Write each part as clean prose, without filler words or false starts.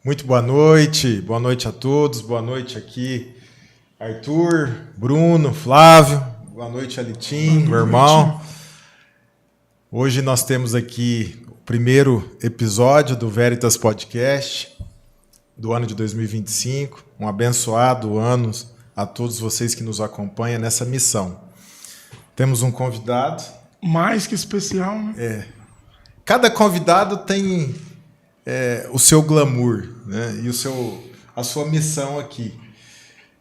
Muito boa noite a todos, boa noite aqui, Arthur, Bruno, Flávio, boa noite, Alitim, meu irmão. Hoje nós temos aqui o primeiro episódio do Veritas Podcast do ano de 2025, um abençoado ano a todos vocês que nos acompanham nessa missão. Temos um convidado. Mais que especial, né? Cada convidado tem o seu glamour, né? E a sua missão aqui.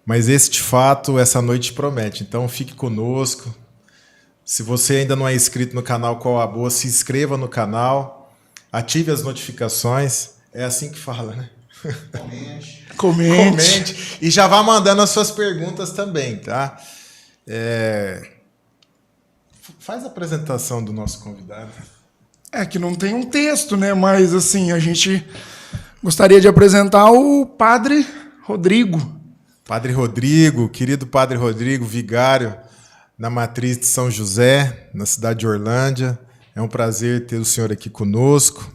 Mas esse, de fato, essa noite promete. Então, fique conosco. Se você ainda não é inscrito no canal Qual a Boa, se inscreva no canal, ative as notificações. É assim que fala, né? Comente. E já vá mandando as suas perguntas também, tá? Faz a apresentação do nosso convidado. É que não tem um texto, né? Mas, assim, a gente gostaria de apresentar o Padre Rodrigo. Padre Rodrigo, querido Padre Rodrigo, vigário na Matriz de São José, na cidade de Orlândia. É um prazer ter o senhor aqui conosco.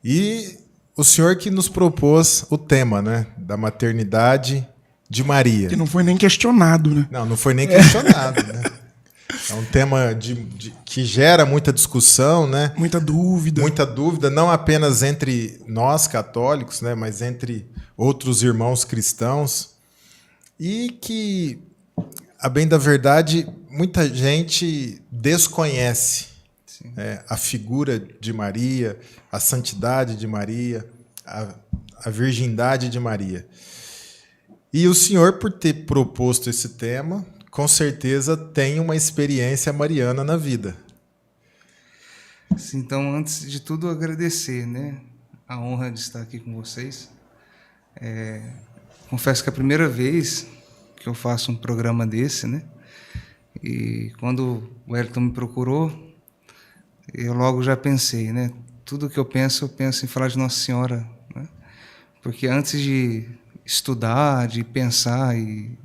E o senhor que nos propôs o tema, né? Da maternidade de Maria. Que não foi nem questionado, né? Não foi nem questionado, né? É um tema que gera muita discussão, né? Muita dúvida, não apenas entre nós católicos, né? Mas entre outros irmãos cristãos. E que, a bem da verdade, muita gente desconhece a figura de Maria, a santidade de Maria, a virgindade de Maria. E o senhor, por ter proposto esse tema, com certeza tem uma experiência mariana na vida. Sim, então, antes de tudo, agradecer, né, a honra de estar aqui com vocês. Confesso que é a primeira vez que eu faço um programa desse, né? E quando o Wellington me procurou, eu logo já pensei, né? Tudo que eu penso em falar de Nossa Senhora, né? Porque antes de estudar, de pensar e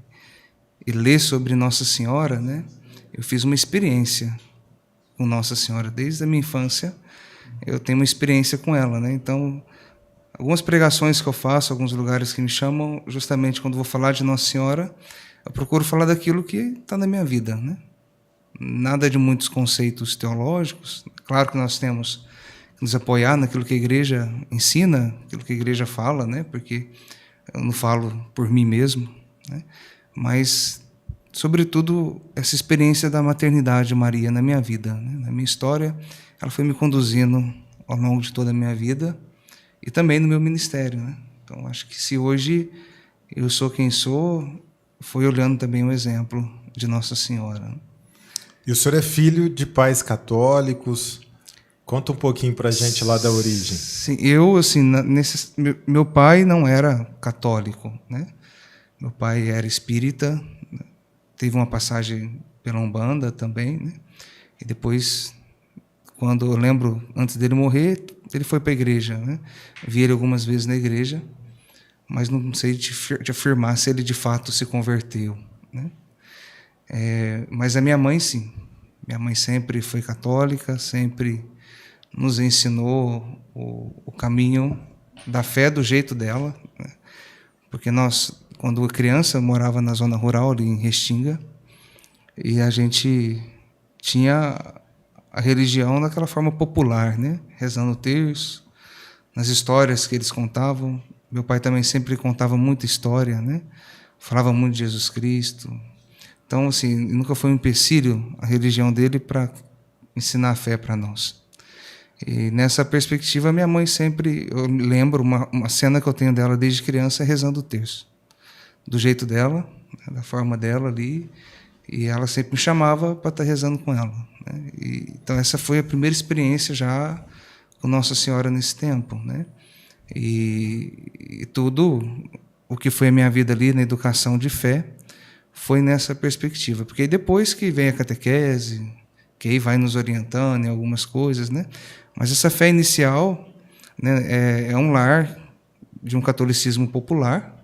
ler sobre Nossa Senhora, né? Eu fiz uma experiência com Nossa Senhora. Desde a minha infância, eu tenho uma experiência com ela, né? Então, algumas pregações que eu faço, alguns lugares que me chamam, justamente quando vou falar de Nossa Senhora, eu procuro falar daquilo que está na minha vida, né? Nada de muitos conceitos teológicos. Claro que nós temos que nos apoiar naquilo que a igreja ensina, aquilo que a igreja fala, né? Porque eu não falo por mim mesmo, né? Mas, sobretudo, essa experiência da maternidade de Maria na minha vida, né? Na minha história, ela foi me conduzindo ao longo de toda a minha vida e também no meu ministério, né? Então, acho que se hoje eu sou quem sou, foi olhando também o exemplo de Nossa Senhora, né? E o senhor é filho de pais católicos? Conta um pouquinho para a gente lá da origem. Sim, meu pai não era católico, né? Meu pai era espírita, teve uma passagem pela Umbanda também, né? E depois, quando eu lembro, antes dele morrer, ele foi para a igreja, né? Vi ele algumas vezes na igreja, mas não sei de afirmar se ele de fato se converteu, né? Mas a minha mãe, sim. Minha mãe sempre foi católica, sempre nos ensinou o caminho da fé do jeito dela, né? Porque nós, quando criança, morava na zona rural, ali em Restinga, e a gente tinha a religião daquela forma popular, né? Rezando o terço, nas histórias que eles contavam. Meu pai também sempre contava muita história, né? Falava muito de Jesus Cristo. Então, assim, nunca foi um empecilho a religião dele para ensinar a fé para nós. E nessa perspectiva, minha mãe sempre, eu lembro uma cena que eu tenho dela desde criança, rezando o terço. Do jeito dela, da forma dela ali, e ela sempre me chamava para estar rezando com ela, né? Então essa foi a primeira experiência já com Nossa Senhora nesse tempo, né? E tudo o que foi a minha vida ali na educação de fé foi nessa perspectiva, porque depois que vem a catequese, que aí vai nos orientando em algumas coisas, né? Mas essa fé inicial, né, é um lar de um catolicismo popular,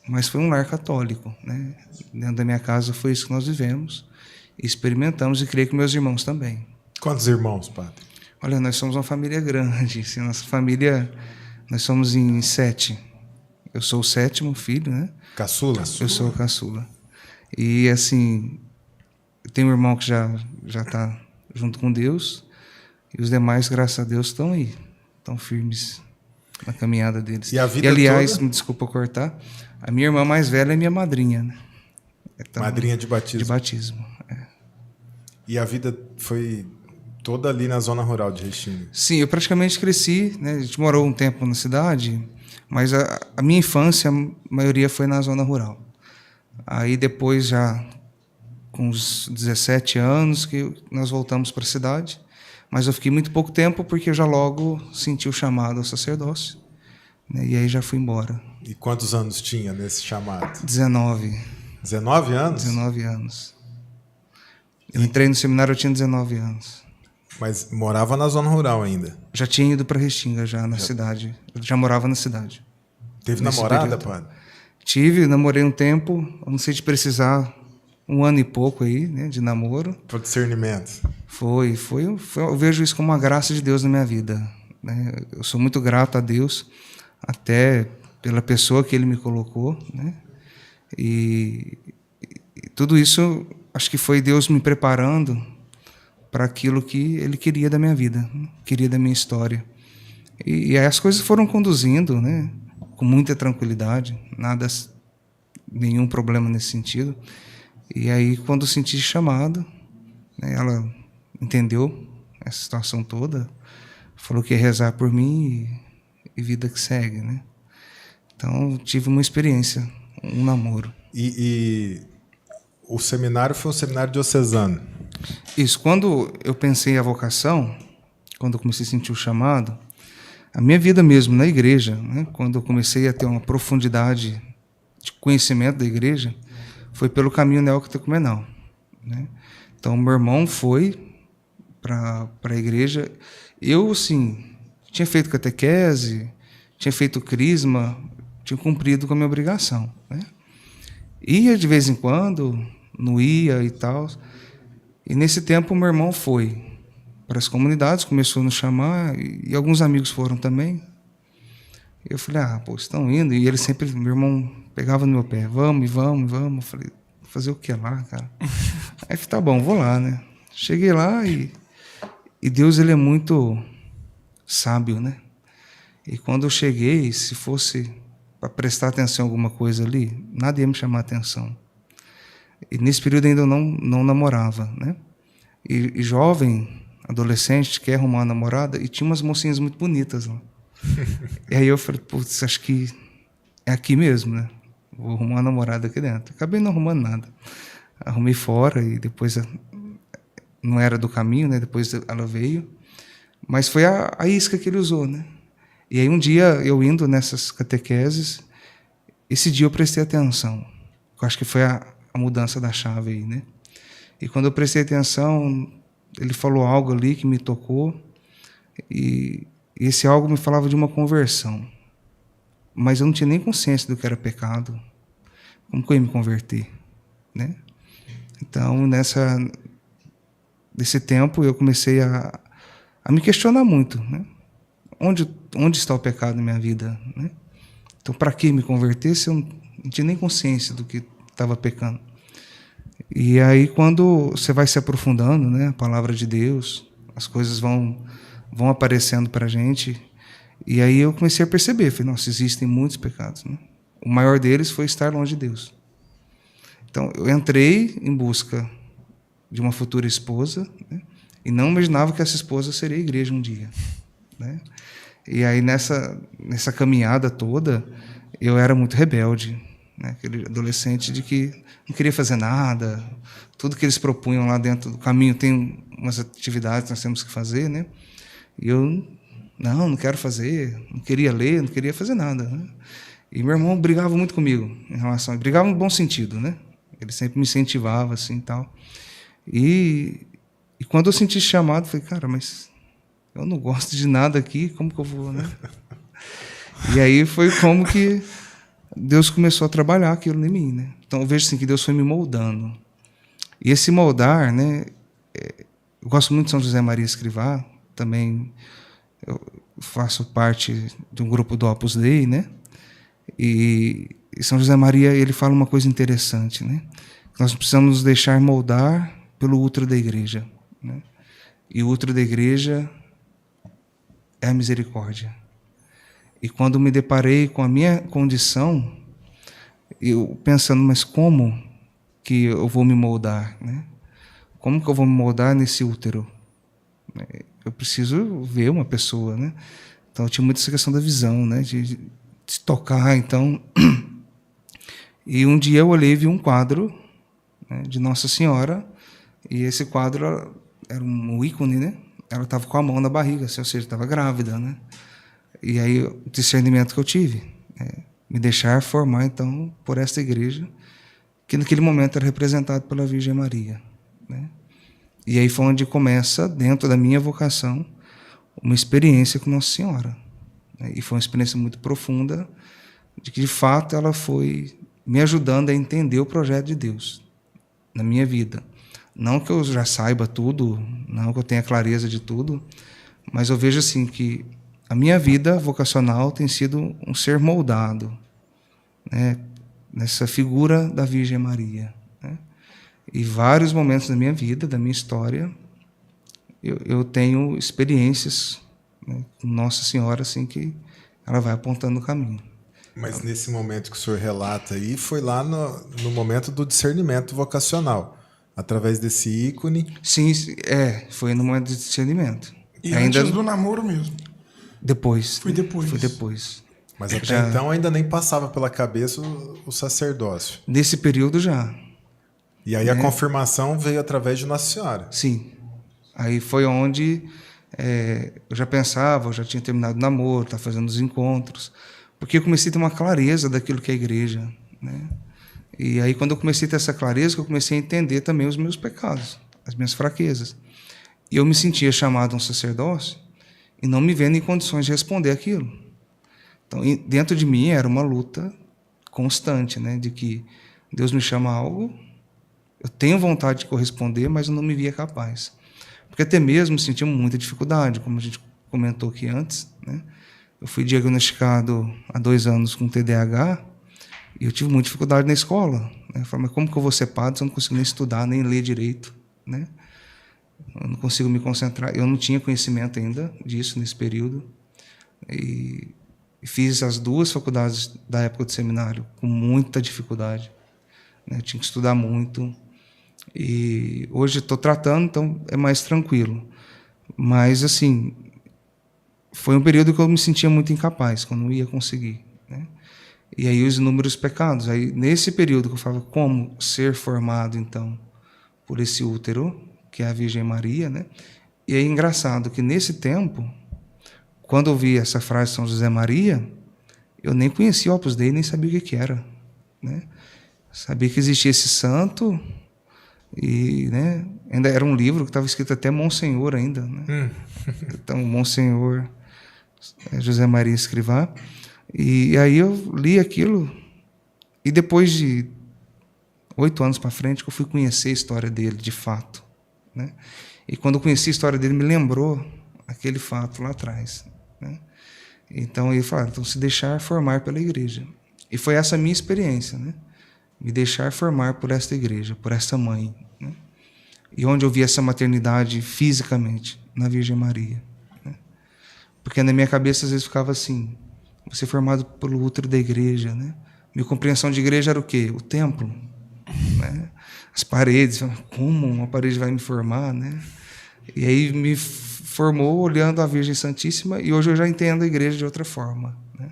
mas foi um lar católico, né? Dentro da minha casa foi isso que nós vivemos, experimentamos, e creio que meus irmãos também. Quantos irmãos, padre? Olha, nós somos uma família grande, assim, nossa família Nós somos em 7. Eu sou o 7º filho, né? Caçula? Eu sou o caçula. E, assim, eu tenho um irmão que já está junto com Deus, e os demais, graças a Deus, estão aí, estão firmes na caminhada deles. E a vida aliás, toda? me desculpa cortar, a minha irmã mais velha é minha madrinha, né? Então, Madrinha de batismo. De batismo, E a vida foi toda ali na zona rural de Restinga? Sim, eu praticamente cresci, né? A gente morou um tempo na cidade, mas a minha infância, a maioria foi na zona rural. Aí depois, já com uns 17 anos, que nós voltamos para a cidade, mas eu fiquei muito pouco tempo porque eu já logo senti o chamado ao sacerdócio, né? E aí já fui embora. E quantos anos tinha nesse chamado? 19. 19 anos? 19 anos. Eu entrei no seminário, eu tinha 19 anos. Mas morava na zona rural ainda? Já tinha ido para Restinga, já na cidade. Eu já morava na cidade. Teve Nesse namorada, período. padre? Tive, namorei um tempo, eu não sei de precisar, 1 ano e pouco aí, né, de namoro. Por discernimento. Foi, eu vejo isso como uma graça de Deus na minha vida, né? Eu sou muito grato a Deus, até pela pessoa que Ele me colocou, né? E tudo isso, acho que foi Deus me preparando para aquilo que Ele queria da minha vida, né? Queria da minha história. E aí as coisas foram conduzindo, né? Com muita tranquilidade, nenhum problema nesse sentido. E aí, quando eu senti chamado, né, ela entendeu essa situação toda, falou que ia rezar por mim e vida que segue, né? Então, tive uma experiência, um namoro. E o seminário foi um seminário diocesano? Isso, quando eu pensei a vocação, quando eu comecei a sentir o chamado, a minha vida mesmo na igreja, né, quando eu comecei a ter uma profundidade de conhecimento da igreja, foi pelo caminho neocatecumenal, né? Então, meu irmão foi para a igreja. Eu, assim, tinha feito catequese, tinha feito crisma, tinha cumprido com a minha obrigação, né? Ia de vez em quando, não ia e tal. E nesse tempo, meu irmão foi para as comunidades, começou a nos chamar, e alguns amigos foram também. Eu falei, estão indo. E ele sempre, meu irmão pegava no meu pé, vamos. Eu falei, fazer o que lá, cara? Aí tá bom, vou lá, né? Cheguei lá e Deus, ele é muito sábio, né? E quando eu cheguei, se fosse para prestar atenção em alguma coisa ali, nada ia me chamar a atenção. E nesse período ainda eu não namorava, né? E jovem, adolescente, quer arrumar uma namorada, e tinha umas mocinhas muito bonitas lá. E aí eu falei, putz, acho que é aqui mesmo, né? Vou arrumar uma namorada aqui dentro. Acabei não arrumando nada. Arrumei fora e depois não era do caminho, né? Depois ela veio. Mas foi a isca que ele usou, né? E aí um dia, eu indo nessas catequeses, esse dia eu prestei atenção. Eu acho que foi a mudança da chave aí, né? E quando eu prestei atenção, ele falou algo ali que me tocou, e esse algo me falava de uma conversão. Mas eu não tinha nem consciência do que era pecado. Como que eu ia me converter, né? Então, nesse tempo, eu comecei a me questionar muito, né? Onde está o pecado na minha vida, né? Então, para que me converter se eu não tinha nem consciência do que estava pecando? E aí, quando você vai se aprofundando, né, a palavra de Deus, as coisas vão aparecendo para a gente. E aí eu comecei a perceber, falei, nossa, existem muitos pecados, né? O maior deles foi estar longe de Deus. Então, eu entrei em busca de uma futura esposa, né? E não imaginava que essa esposa seria a igreja um dia, né? E aí, nessa caminhada toda, eu era muito rebelde, né? Aquele adolescente de que não queria fazer nada, tudo que eles propunham lá dentro do caminho, tem umas atividades que nós temos que fazer, né? E eu, não quero fazer, não queria ler, não queria fazer nada, né? E meu irmão brigava muito comigo em relação a... Brigava no bom sentido, né? Ele sempre me incentivava, assim, tal. E quando eu senti chamado, eu falei, cara, mas eu não gosto de nada aqui, como que eu vou, né? E aí foi como que Deus começou a trabalhar aquilo em mim, né? Então eu vejo assim que Deus foi me moldando. E esse moldar, né? Eu gosto muito de São José Maria Escrivá, também faço parte de um grupo do Opus Dei, né? E São José Maria, ele fala uma coisa interessante, né? Nós precisamos nos deixar moldar pelo útero da igreja, né? E o útero da igreja é a misericórdia. E quando me deparei com a minha condição, eu pensando, mas como que eu vou me moldar, né? Como que eu vou me moldar nesse útero? Eu preciso ver uma pessoa, né? Então eu tinha muito essa questão da visão, né? De tocar, então. E um dia eu olhei e vi um quadro, né, de Nossa Senhora, e esse quadro era um ícone, né? Ela estava com a mão na barriga, ou seja, estava grávida, né? E aí o discernimento que eu tive, me deixar formar então por esta igreja, que naquele momento era representada pela Virgem Maria, né? E aí foi onde começa, dentro da minha vocação, uma experiência com Nossa Senhora, né? E foi uma experiência muito profunda, de que de fato ela foi me ajudando a entender o projeto de Deus na minha vida. Não que eu já saiba tudo, não que eu tenha clareza de tudo, mas eu vejo assim que a minha vida vocacional tem sido um ser moldado, né, nessa figura da Virgem Maria, né? E vários momentos da minha vida, da minha história, eu tenho experiências, né, com Nossa Senhora, assim, que ela vai apontando o caminho. Mas nesse momento que o senhor relata aí, foi lá no momento do discernimento vocacional, através desse ícone. Sim, foi no momento de discernimento. E ainda antes do namoro mesmo? Depois. Foi depois. Foi depois. Mas até então ainda nem passava pela cabeça o sacerdócio. Nesse período já. E aí a confirmação veio através de Nossa Senhora. Sim. Aí foi onde eu já pensava, eu já tinha terminado o namoro, estava fazendo os encontros, porque eu comecei a ter uma clareza daquilo que é a igreja, né? E aí quando eu comecei a ter essa clareza, eu comecei a entender também os meus pecados, as minhas fraquezas. E eu me sentia chamado a um sacerdócio e não me vendo em condições de responder aquilo. Então, dentro de mim era uma luta constante, né, de que Deus me chama a algo, eu tenho vontade de corresponder, mas eu não me via capaz. Porque até mesmo sentia muita dificuldade, como a gente comentou aqui antes, né? Eu fui diagnosticado há 2 anos com TDAH e eu tive muita dificuldade na escola, né? Eu falei, mas como que eu vou ser padre se eu não consigo nem estudar, nem ler direito, né? Eu não consigo me concentrar. Eu não tinha conhecimento ainda disso nesse período. E fiz as 2 faculdades da época do seminário com muita dificuldade, né? Eu tinha que estudar muito. E hoje estou tratando, então é mais tranquilo. Mas, assim, foi um período que eu me sentia muito incapaz, que eu não ia conseguir, né? E aí os inúmeros pecados. Aí, nesse período que eu falava como ser formado, então, por esse útero, que é a Virgem Maria, né? E é engraçado que, nesse tempo, quando eu vi essa frase de São José Maria, eu nem conhecia o Opus Dei, nem sabia o que era, né? Sabia que existia esse santo e, né, ainda era um livro que estava escrito até Monsenhor ainda, né? Então, Monsenhor José Maria Escrivá. E aí eu li aquilo e depois de 8 anos para frente que eu fui conhecer a história dele de fato, né? E quando eu conheci a história dele me lembrou aquele fato lá atrás, né? Então eu falei, então se deixar formar pela igreja. E foi essa a minha experiência, né? Me deixar formar por esta igreja, por esta mãe, né? E onde eu vi essa maternidade fisicamente na Virgem Maria, né? Porque na minha cabeça às vezes ficava assim, você formado pelo útero da igreja, né? Minha compreensão de igreja era o quê? O templo, né? As paredes, como uma parede vai me formar, né? E aí me formou olhando a Virgem Santíssima e hoje eu já entendo a igreja de outra forma, né?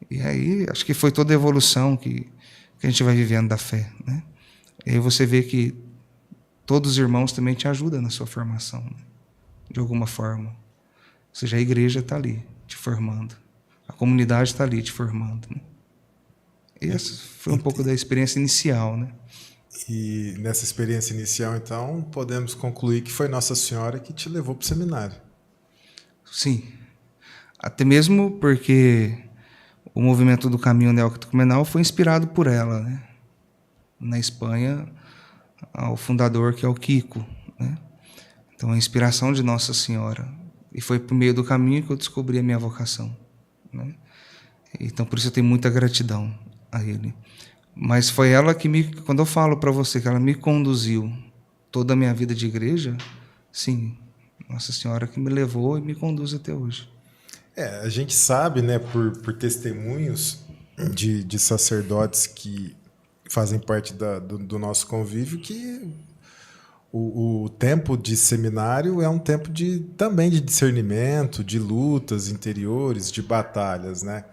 E aí acho que foi toda a evolução que a gente vai vivendo da fé, né? E aí você vê que todos os irmãos também te ajudam na sua formação, né? De alguma forma. Ou seja, a igreja está ali te formando. A comunidade está ali te formando, né? E essa foi um pouco da experiência inicial, né? E nessa experiência inicial, então, podemos concluir que foi Nossa Senhora que te levou para o seminário. Sim. Até mesmo porque o movimento do caminho neocatecumenal foi inspirado por ela, né? Na Espanha, ao fundador, que é o Kiko, né? Então, a inspiração de Nossa Senhora. E foi por meio do caminho que eu descobri a minha vocação, né? Então, por isso eu tenho muita gratidão a Ele. Mas foi ela que quando eu falo para você que ela me conduziu toda a minha vida de igreja, sim, Nossa Senhora que me levou e me conduz até hoje. A gente sabe, né, por testemunhos de sacerdotes que fazem parte do nosso convívio, que o tempo de seminário é um tempo também de discernimento, de lutas interiores, de batalhas, né?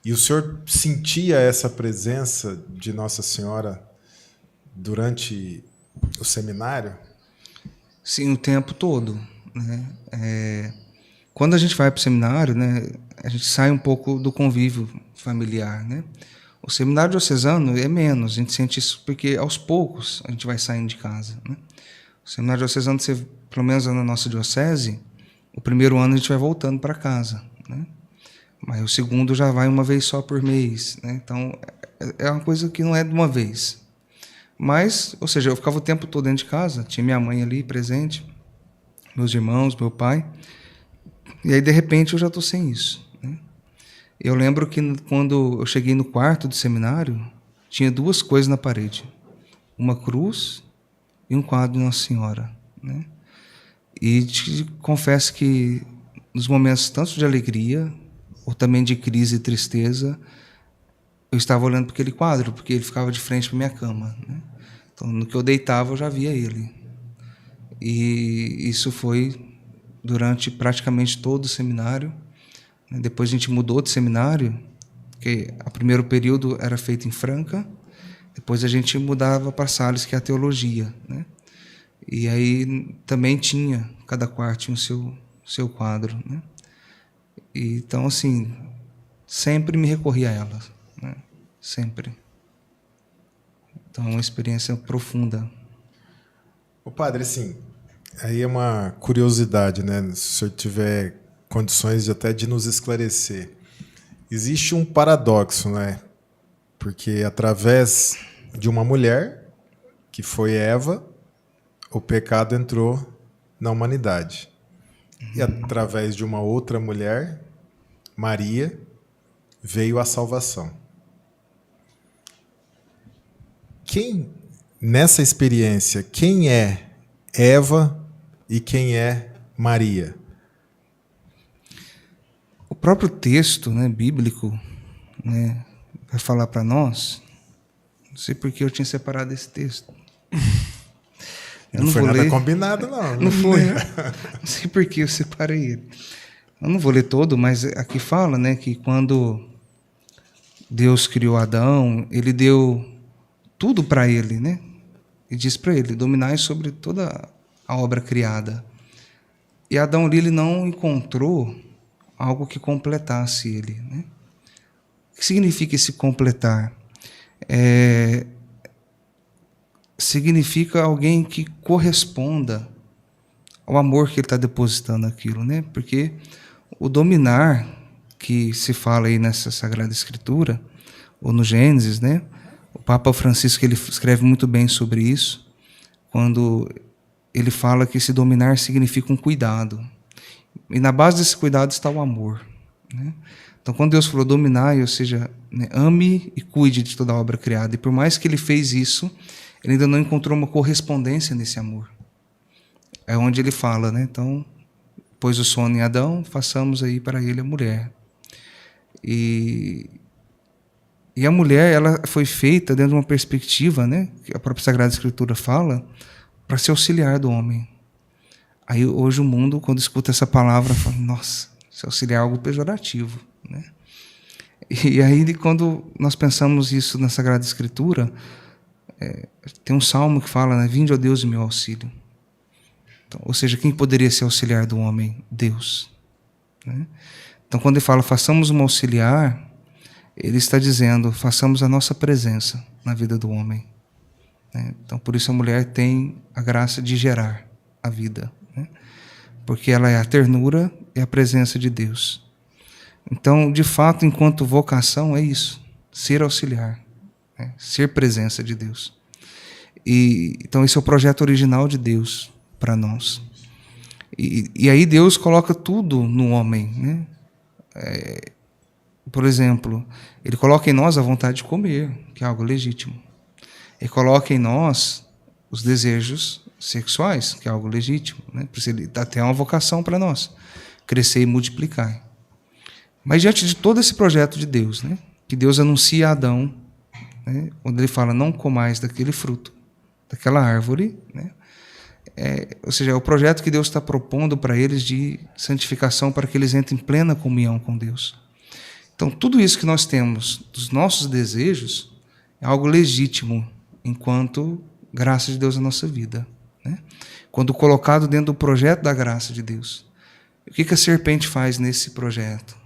E o senhor sentia essa presença de Nossa Senhora durante o seminário? Sim, o tempo todo, né? Quando a gente vai para o seminário, né, a gente sai um pouco do convívio familiar, né? O seminário diocesano é menos, a gente sente isso porque aos poucos a gente vai saindo de casa, né? O seminário diocesano, pelo menos na nossa diocese, o primeiro ano a gente vai voltando para casa, né? Mas o segundo já vai uma vez só por mês, né? Então é uma coisa que não é de uma vez. Mas, ou seja, eu ficava o tempo todo dentro de casa, tinha minha mãe ali presente, meus irmãos, meu pai, e aí de repente eu já estou sem isso, né? Eu lembro que quando eu cheguei no quarto do seminário, tinha duas coisas na parede, uma cruz e um quadro de Nossa Senhora, né? E te confesso que nos momentos tanto de alegria ou também de crise e tristeza, eu estava olhando para aquele quadro, porque ele ficava de frente para minha cama, né? Então, no que eu deitava, eu já via ele. E isso foi durante praticamente todo o seminário. Depois a gente mudou de seminário, porque o primeiro período era feito em Franca, depois a gente mudava para Sales, que é a teologia, né? E aí também tinha, cada quarto tinha o seu quadro, né? E, então, assim, sempre me recorri a ela, né? Sempre. Então, é uma experiência profunda. Ô padre, assim, aí é uma curiosidade, né? Se o senhor tiver condições de nos esclarecer. Existe um paradoxo, né? Porque através de uma mulher, que foi Eva, o pecado entrou na humanidade. E através de uma outra mulher, Maria, veio a salvação. Nessa experiência, quem é Eva e quem é Maria? O próprio texto, né, bíblico, né, vai falar para nós. Não sei por que eu tinha separado esse texto. Eu não foi nada ler. Combinado, não. Não foi. Não sei por que eu separei ele. Eu não vou ler todo, mas aqui fala, né, que quando Deus criou Adão, ele deu tudo para ele, né? E diz para ele: dominai sobre toda a obra criada. E Adão ali, ele não encontrou algo que completasse ele, né? O que significa esse completar? Significa alguém que corresponda ao amor que ele está depositando naquilo, né? Porque o dominar, que se fala aí nessa Sagrada Escritura, ou no Gênesis, né? O Papa Francisco, ele escreve muito bem sobre isso, quando ele fala que esse dominar significa um cuidado. E na base desse cuidado está o amor, né? Então, quando Deus falou dominar, ou seja, né, ame e cuide de toda a obra criada. E por mais que ele fez isso, ele ainda não encontrou uma correspondência nesse amor. É onde ele fala, né? Então, pôs o sono em Adão, façamos aí para ele a mulher. E a mulher, ela foi feita dentro de uma perspectiva, né, que a própria Sagrada Escritura fala, para ser auxiliar do homem. Aí hoje o mundo, quando escuta essa palavra, fala: nossa, se auxiliar é algo pejorativo, né? E aí, quando nós pensamos isso na Sagrada Escritura, tem um salmo que fala, né, vinde, ó Deus, em meu auxílio. Então, ou seja, quem poderia ser auxiliar do homem? Deus, né? Então, quando ele fala façamos um auxiliar, ele está dizendo façamos a nossa presença na vida do homem, né? Então, por isso a mulher tem a graça de gerar a vida, né? Porque ela é a ternura e a presença de Deus. Então, de fato, enquanto vocação, é isso, ser auxiliar, né? Ser presença de Deus. Então, esse é o projeto original de Deus para nós. E aí Deus coloca tudo no homem, né? Por exemplo, Ele coloca em nós a vontade de comer, que é algo legítimo. Ele coloca em nós os desejos sexuais, que é algo legítimo, né? Por isso Ele dá até uma vocação para nós, crescer e multiplicar. Mas diante de todo esse projeto de Deus, né, que Deus anuncia a Adão, né, onde Ele fala, não comais daquele fruto, daquela árvore, né, ou seja, é o projeto que Deus está propondo para eles de santificação, para que eles entrem em plena comunhão com Deus. Então, tudo isso que nós temos dos nossos desejos é algo legítimo, enquanto graça de Deus na nossa vida, né? Quando colocado dentro do projeto da graça de Deus. O que a serpente faz nesse projeto?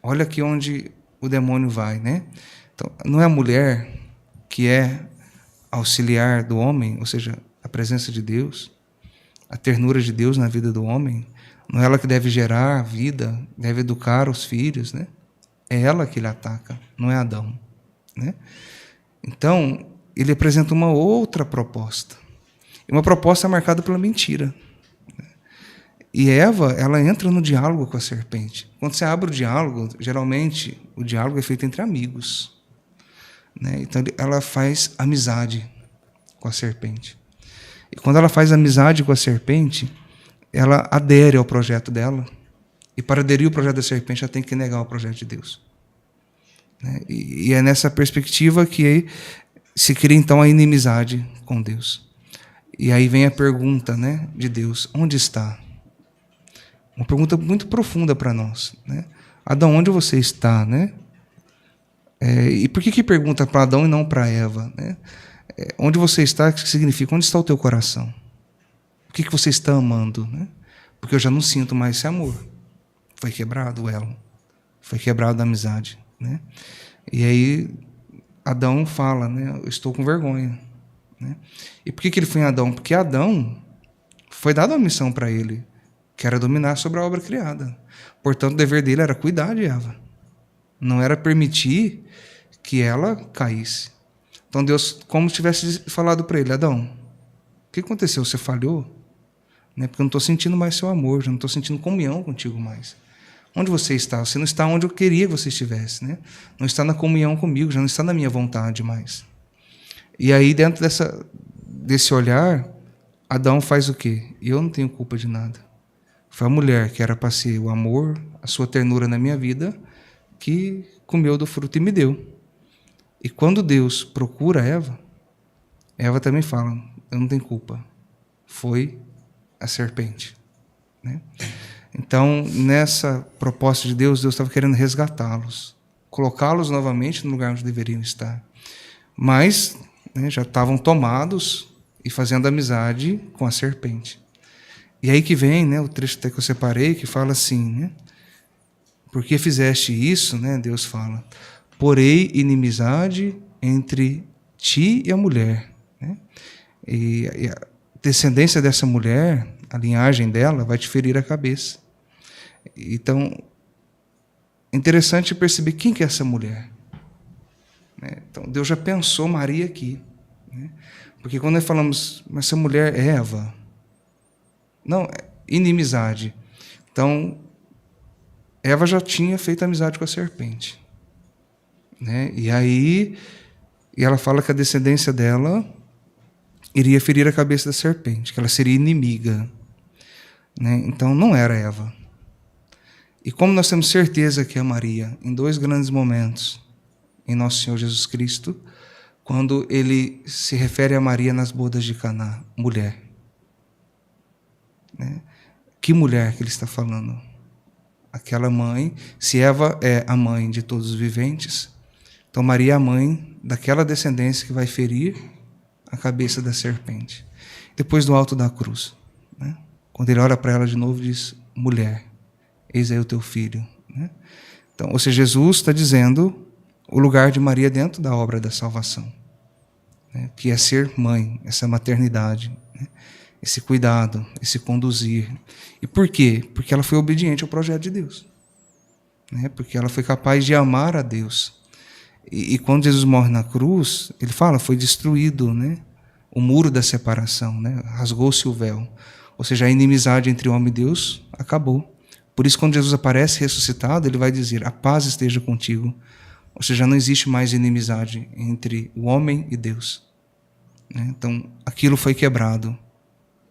Olha aqui onde o demônio vai, né? Então, não é a mulher que é auxiliar do homem, ou seja, a presença de Deus, a ternura de Deus na vida do homem, não é ela que deve gerar a vida, deve educar os filhos, né? É ela que ele ataca, não é Adão, né? Então, ele apresenta uma outra proposta. E uma proposta marcada pela mentira. E Eva, ela entra no diálogo com a serpente. Quando você abre o diálogo, geralmente o diálogo é feito entre amigos, né? Então, ela faz amizade com a serpente. E quando ela faz amizade com a serpente, ela adere ao projeto dela. E para aderir ao projeto da serpente, ela tem que negar o projeto de Deus. E é nessa perspectiva que se cria, então, a inimizade com Deus. E aí vem a pergunta, né, de Deus, onde está? Uma pergunta muito profunda para nós, né? Adão, onde você está, né? E por que pergunta para Adão e não para Eva, né? Onde você está, o que significa? Onde está o teu coração? O que você está amando, né? Porque eu já não sinto mais esse amor. Foi quebrado o elo. Foi quebrado a amizade, né? E aí Adão fala, né? Eu estou com vergonha, né? E por que ele foi em Adão? Porque Adão foi dada uma missão para ele, que era dominar sobre a obra criada. Portanto, o dever dele era cuidar de Eva. Não era permitir que ela caísse. Então Deus, como se tivesse falado para ele, Adão, o que aconteceu? Você falhou? Né? Porque eu não estou sentindo mais seu amor, já não estou sentindo comunhão contigo mais. Onde você está? Você não está onde eu queria que você estivesse, né? Não está na comunhão comigo, já não está na minha vontade mais. E aí, dentro desse olhar, Adão faz o quê? Eu não tenho culpa de nada. Foi a mulher que era para ser o amor, a sua ternura na minha vida, que comeu do fruto e me deu. E quando Deus procura Eva, Eva também fala, eu não tenho culpa. Foi a serpente, né? Então, nessa proposta de Deus, Deus estava querendo resgatá-los, colocá-los novamente no lugar onde deveriam estar. Mas, né, já estavam tomados e fazendo amizade com a serpente. E aí que vem, né, o trecho até que eu separei, que fala assim, né? Por que fizeste isso, né? Deus fala, porei inimizade entre ti e a mulher, né? E a descendência dessa mulher, a linhagem dela, vai te ferir a cabeça. Então, é interessante perceber quem que é essa mulher. Então, Deus já pensou Maria aqui, né? Porque quando nós falamos, mas essa mulher é Eva, não, é inimizade. Então, Eva já tinha feito amizade com a serpente, né? E aí, ela fala que a descendência dela iria ferir a cabeça da serpente, que ela seria inimiga, né? Então, não era Eva. E como nós temos certeza que é Maria, em dois grandes momentos, em Nosso Senhor Jesus Cristo, quando ele se refere a Maria nas bodas de Caná, mulher. Né? Que mulher que ele está falando? Aquela mãe, se Eva é a mãe de todos os viventes, então Maria é a mãe daquela descendência que vai ferir a cabeça da serpente. Depois do alto da cruz, né? Quando ele olha para ela de novo, diz, mulher, eis aí o teu filho. Né? Então, ou seja, Jesus está dizendo o lugar de Maria dentro da obra da salvação, né? Que é ser mãe, essa maternidade, né? Esse cuidado, esse conduzir. E por quê? Porque ela foi obediente ao projeto de Deus, né? Porque ela foi capaz de amar a Deus. E quando Jesus morre na cruz, ele fala, foi destruído, né, o muro da separação, né? Rasgou-se o véu. Ou seja, a inimizade entre homem e Deus acabou. Por isso, quando Jesus aparece ressuscitado, ele vai dizer: a paz esteja contigo. Ou seja, não existe mais inimizade entre o homem e Deus. Então, aquilo foi quebrado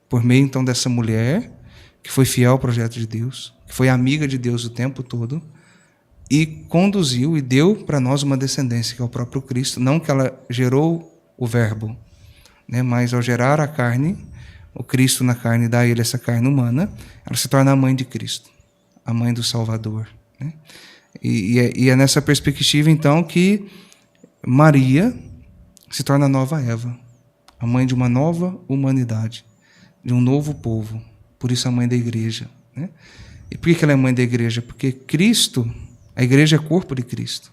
por meio, então, dessa mulher que foi fiel ao projeto de Deus, que foi amiga de Deus o tempo todo, e conduziu e deu para nós uma descendência, que é o próprio Cristo. Não que ela gerou o verbo, mas ao gerar a carne, o Cristo na carne, dá a ele essa carne humana, ela se torna a mãe de Cristo, a mãe do Salvador. E é nessa perspectiva, então, que Maria se torna a nova Eva, a mãe de uma nova humanidade, de um novo povo. Por isso a mãe da igreja. E por que ela é mãe da igreja? Porque Cristo, a igreja é corpo de Cristo.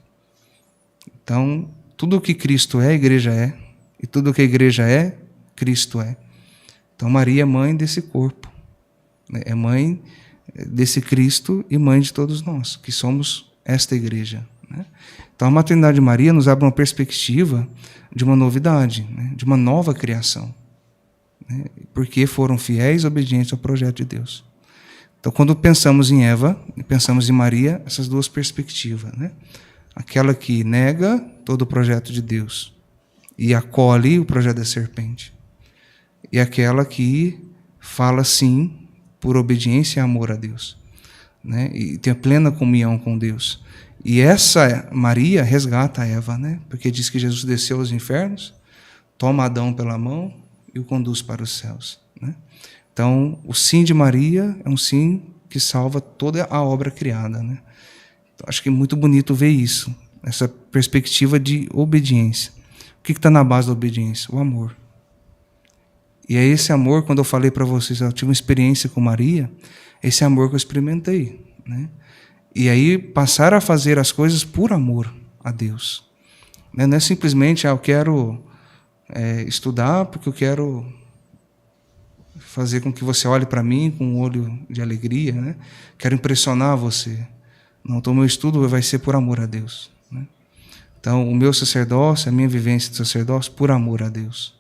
Então, tudo o que Cristo é, a igreja é. E tudo o que a igreja é, Cristo é. Então, Maria é mãe desse corpo. É mãe desse Cristo e mãe de todos nós, que somos esta igreja. Então, a maternidade de Maria nos abre uma perspectiva de uma novidade, de uma nova criação. Porque foram fiéis e obedientes ao projeto de Deus. Então, quando pensamos em Eva e pensamos em Maria, essas duas perspectivas. Aquela que nega todo o projeto de Deus e acolhe o projeto da serpente. E aquela que fala sim por obediência e amor a Deus. E tem a plena comunhão com Deus. E essa Maria resgata a Eva, porque diz que Jesus desceu aos infernos, toma Adão pela mão e o conduz para os céus. Então, o sim de Maria é um sim que salva toda a obra criada. Então, acho que é muito bonito ver isso, essa perspectiva de obediência. O que está na base da obediência? O amor. E é esse amor, quando eu falei para vocês, eu tive uma experiência com Maria, esse amor que eu experimentei. E aí, passar a fazer as coisas por amor a Deus. Não é simplesmente, eu quero estudar porque eu quero fazer com que você olhe para mim com um olho de alegria, quero impressionar você. Não, então o meu estudo vai ser por amor a Deus. Então, o meu sacerdócio, a minha vivência de sacerdócio, por amor a Deus.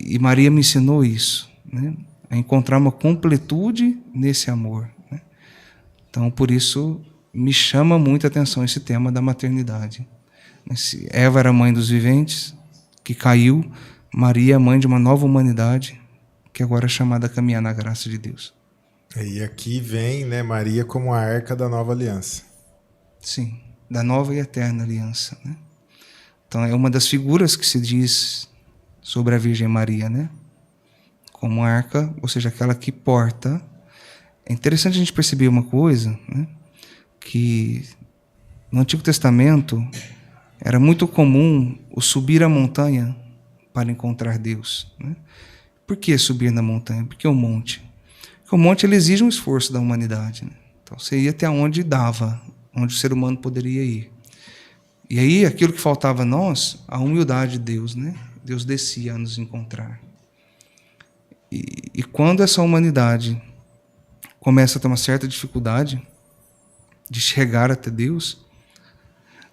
E Maria me ensinou isso, a encontrar uma completude nesse amor. Então, por isso, me chama muito a atenção esse tema da maternidade. Eva era mãe dos viventes, que caiu. Maria é mãe de uma nova humanidade, que agora é chamada a caminhar na graça de Deus. E aqui vem, Maria como a arca da nova aliança. Sim, da nova e eterna aliança. Então, é uma das figuras que se diz sobre a Virgem Maria, como arca, ou seja, aquela que porta. É interessante a gente perceber uma coisa, que no Antigo Testamento era muito comum o subir a montanha para encontrar Deus. Por que subir na montanha? Porque o monte. Porque o monte ele exige um esforço da humanidade. Então você ia até onde dava, onde o ser humano poderia ir. E aí aquilo que faltava a nós, a humildade de Deus, Deus descia a nos encontrar. E quando essa humanidade começa a ter uma certa dificuldade de chegar até Deus,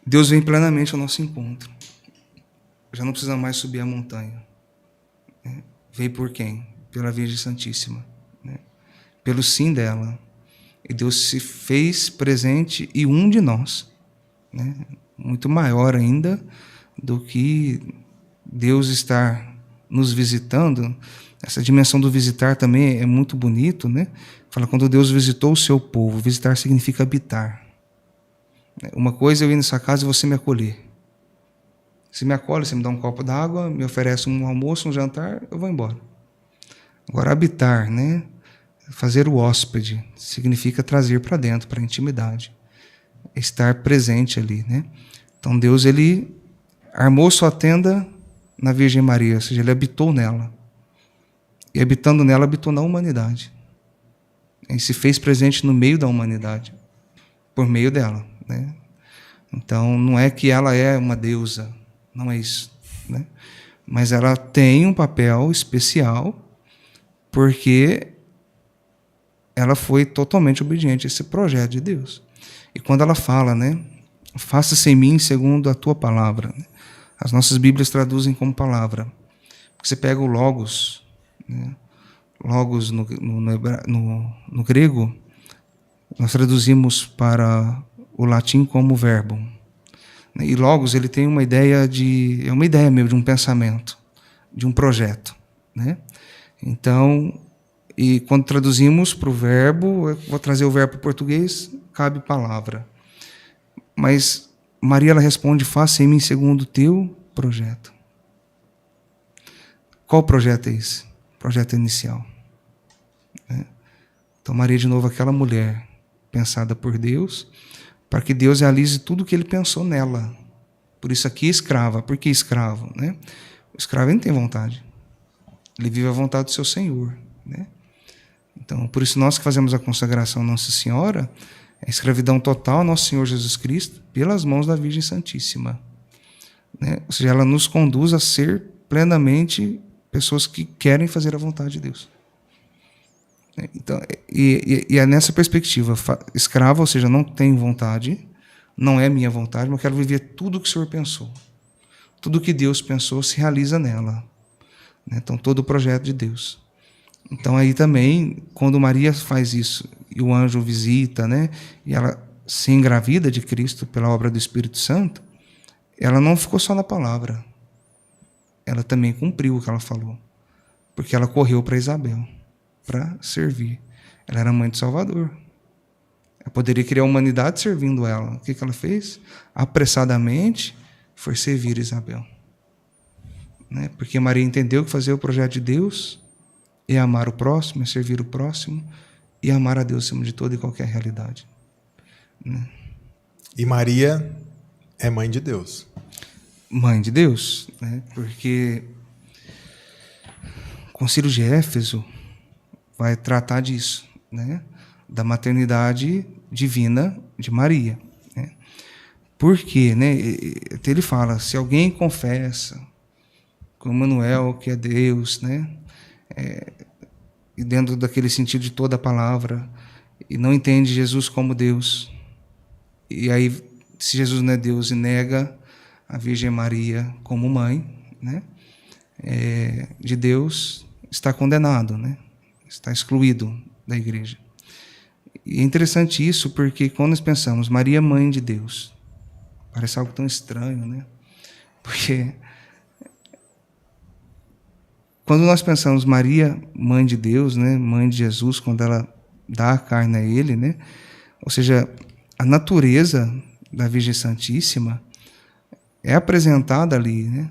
Deus vem plenamente ao nosso encontro. Já não precisa mais subir a montanha. Veio por quem? Pela Virgem Santíssima. Pelo sim dela. E Deus se fez presente e um de nós. Muito maior ainda do que Deus estar nos visitando. Essa dimensão do visitar também é muito bonito, Fala quando Deus visitou o seu povo. Visitar significa habitar. Uma coisa é eu ir na sua casa e você me acolher. Você me acolhe, você me dá um copo d'água, me oferece um almoço, um jantar, eu vou embora. Agora, habitar, fazer o hóspede, significa trazer para dentro, para a intimidade. Estar presente ali, Então, Deus, ele armou sua tenda na Virgem Maria, ou seja, ele habitou nela. E habitando nela, habitou na humanidade. E se fez presente no meio da humanidade, por meio dela. Então, não é que ela é uma deusa, não é isso. Mas ela tem um papel especial, porque ela foi totalmente obediente a esse projeto de Deus. E quando ela fala, faça-se em mim segundo a tua palavra. As nossas Bíblias traduzem como palavra. Você pega o Logos, logos no grego, nós traduzimos para o latim como verbo. E logos, ele tem uma ideia é uma ideia mesmo, de um pensamento, de um projeto, né? Então, e quando traduzimos para o verbo, eu vou trazer o verbo para o português, cabe palavra. Mas Maria, ela responde: faça em mim segundo o teu projeto. Qual projeto é esse? Projeto inicial. Então, Maria, de novo, aquela mulher pensada por Deus, para que Deus realize tudo o que ele pensou nela. Por isso aqui, escrava. Por que escravo? Né? O escravo não tem vontade. Ele vive a vontade do seu Senhor. Né? Então, por isso nós que fazemos a consagração à Nossa Senhora, a escravidão total ao nosso Senhor Jesus Cristo, pelas mãos da Virgem Santíssima. Né? Ou seja, ela nos conduz a ser plenamente pessoas que querem fazer a vontade de Deus. Então, e é nessa perspectiva, escrava, ou seja, não tenho vontade, não é minha vontade, mas eu quero viver tudo o que o Senhor pensou. Tudo o que Deus pensou se realiza nela. Então, todo o projeto de Deus. Então, aí também, quando Maria faz isso, e o anjo visita, né, e ela se engravida de Cristo pela obra do Espírito Santo, ela não ficou só na palavra. Ela também cumpriu o que ela falou. Porque ela correu para Isabel, para servir. Ela era mãe de Salvador. Ela poderia criar a humanidade servindo ela. O que ela fez? Apressadamente foi servir Isabel. Né? Porque Maria entendeu que fazer o projeto de Deus é amar o próximo, é servir o próximo e amar a Deus acima de toda e qualquer realidade. Né? E Maria é mãe de Deus. Mãe de Deus, né? Porque o Concílio de Éfeso vai tratar disso, né? Da maternidade divina de Maria. Né? Por quê? Né? Até ele fala, se alguém confessa com Emmanuel que é Deus, né? E dentro daquele sentido de toda a palavra, e não entende Jesus como Deus, e aí, se Jesus não é Deus e nega a Virgem Maria como mãe, né, de Deus, está condenado, né, está excluído da igreja. E é interessante isso, porque quando nós pensamos Maria, mãe de Deus, parece algo tão estranho, né? Porque quando nós pensamos Maria, mãe de Deus, né, mãe de Jesus, quando ela dá a carne a ele, né, ou seja, a natureza da Virgem Santíssima é apresentada ali, né?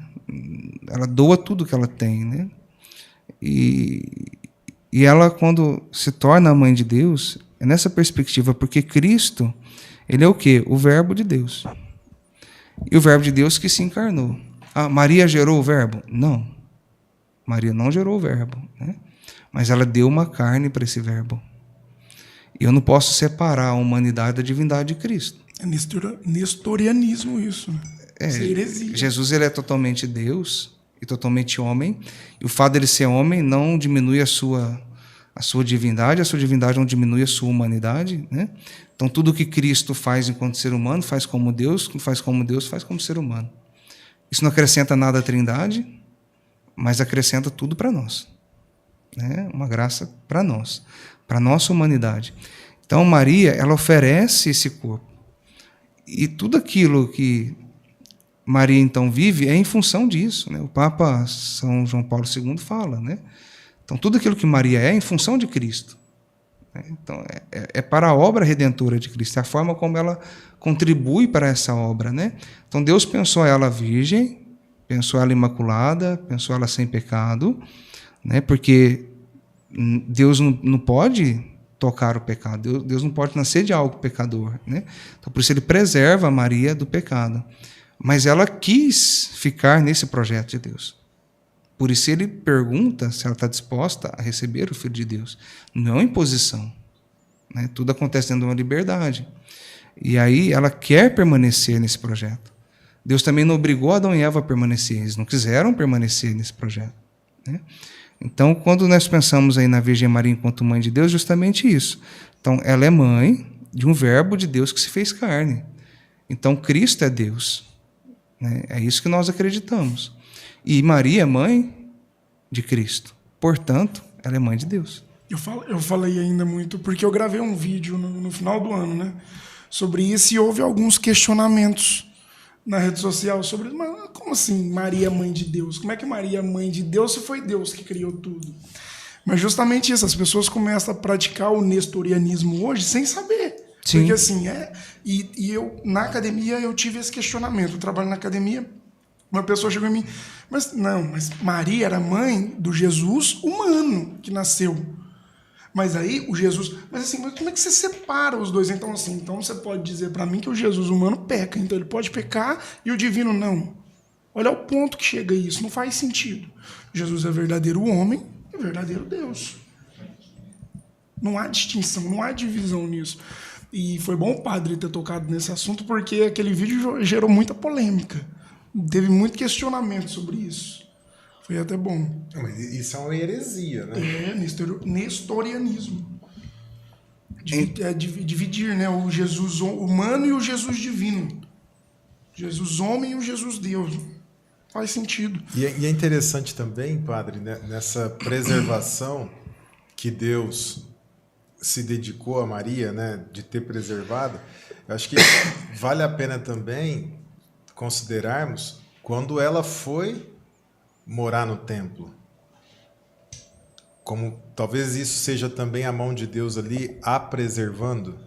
Ela doa tudo que ela tem, né? E ela, quando se torna a mãe de Deus, é nessa perspectiva, porque Cristo, ele é o quê? O Verbo de Deus. E o Verbo de Deus que se encarnou. Ah, Maria gerou o Verbo? Não. Maria não gerou o Verbo, né? Mas ela deu uma carne para esse Verbo. E eu não posso separar a humanidade da divindade de Cristo. É nestorianismo isso. Jesus, ele é totalmente Deus e totalmente homem. E o fato dele ser homem não diminui a sua divindade não diminui a sua humanidade, né? Então, tudo que Cristo faz enquanto ser humano, faz como Deus, faz como ser humano. Isso não acrescenta nada à Trindade, mas acrescenta tudo para nós. Né? Uma graça para nós, para a nossa humanidade. Então, Maria, ela oferece esse corpo. E tudo aquilo que Maria, então, vive é em função disso. Né? O Papa São João Paulo II fala. Né? Então, tudo aquilo que Maria é em função de Cristo. Né? Então, é para a obra redentora de Cristo. É a forma como ela contribui para essa obra. Né? Então, Deus pensou ela virgem, pensou ela imaculada, pensou ela sem pecado, né? Porque Deus não pode tocar o pecado, Deus não pode nascer de algo pecador, né? Então, por isso ele preserva Maria do pecado. Mas ela quis ficar nesse projeto de Deus. Por isso ele pergunta se ela está disposta a receber o Filho de Deus. Não é uma imposição. Né? Tudo acontece dentro de uma liberdade. E aí ela quer permanecer nesse projeto. Deus também não obrigou Adão e Eva a permanecer. Eles não quiseram permanecer nesse projeto. Né? Então, quando nós pensamos aí na Virgem Maria enquanto mãe de Deus, justamente isso. Então, ela é mãe de um Verbo de Deus que se fez carne. Então, Cristo é Deus. Né? É isso que nós acreditamos. E Maria é mãe de Cristo. Portanto, ela é mãe de Deus. Eu falei ainda muito, porque eu gravei um vídeo no final do ano, né, sobre isso, e houve alguns questionamentos na rede social sobre, mas como assim Maria é mãe de Deus? Como é que Maria é mãe de Deus se foi Deus que criou tudo? Mas justamente isso, as pessoas começam a praticar o nestorianismo hoje sem saber. Sim. Porque assim, e eu, na academia, eu tive esse questionamento. Eu trabalho na academia, uma pessoa chegou em mim, mas Maria era mãe do Jesus humano que nasceu. Mas aí o Jesus... mas como é que você separa os dois? Então você pode dizer para mim que o Jesus humano peca, então ele pode pecar e o divino não. Olha o ponto que chega isso, não faz sentido. Jesus é verdadeiro homem e verdadeiro Deus. Não há distinção, não há divisão nisso. E foi bom o padre ter tocado nesse assunto, porque aquele vídeo gerou muita polêmica. Teve muito questionamento sobre isso. Foi até bom. Mas isso é uma heresia, né? É, nestorianismo. Dividir, né, o Jesus humano e o Jesus divino. Jesus homem e o Jesus Deus. Faz sentido. E é interessante também, padre, né, nessa preservação que Deus se dedicou a Maria, né, de ter preservado. Eu acho que vale a pena também considerarmos quando ela foi morar no templo. Como talvez isso seja também a mão de Deus ali a preservando.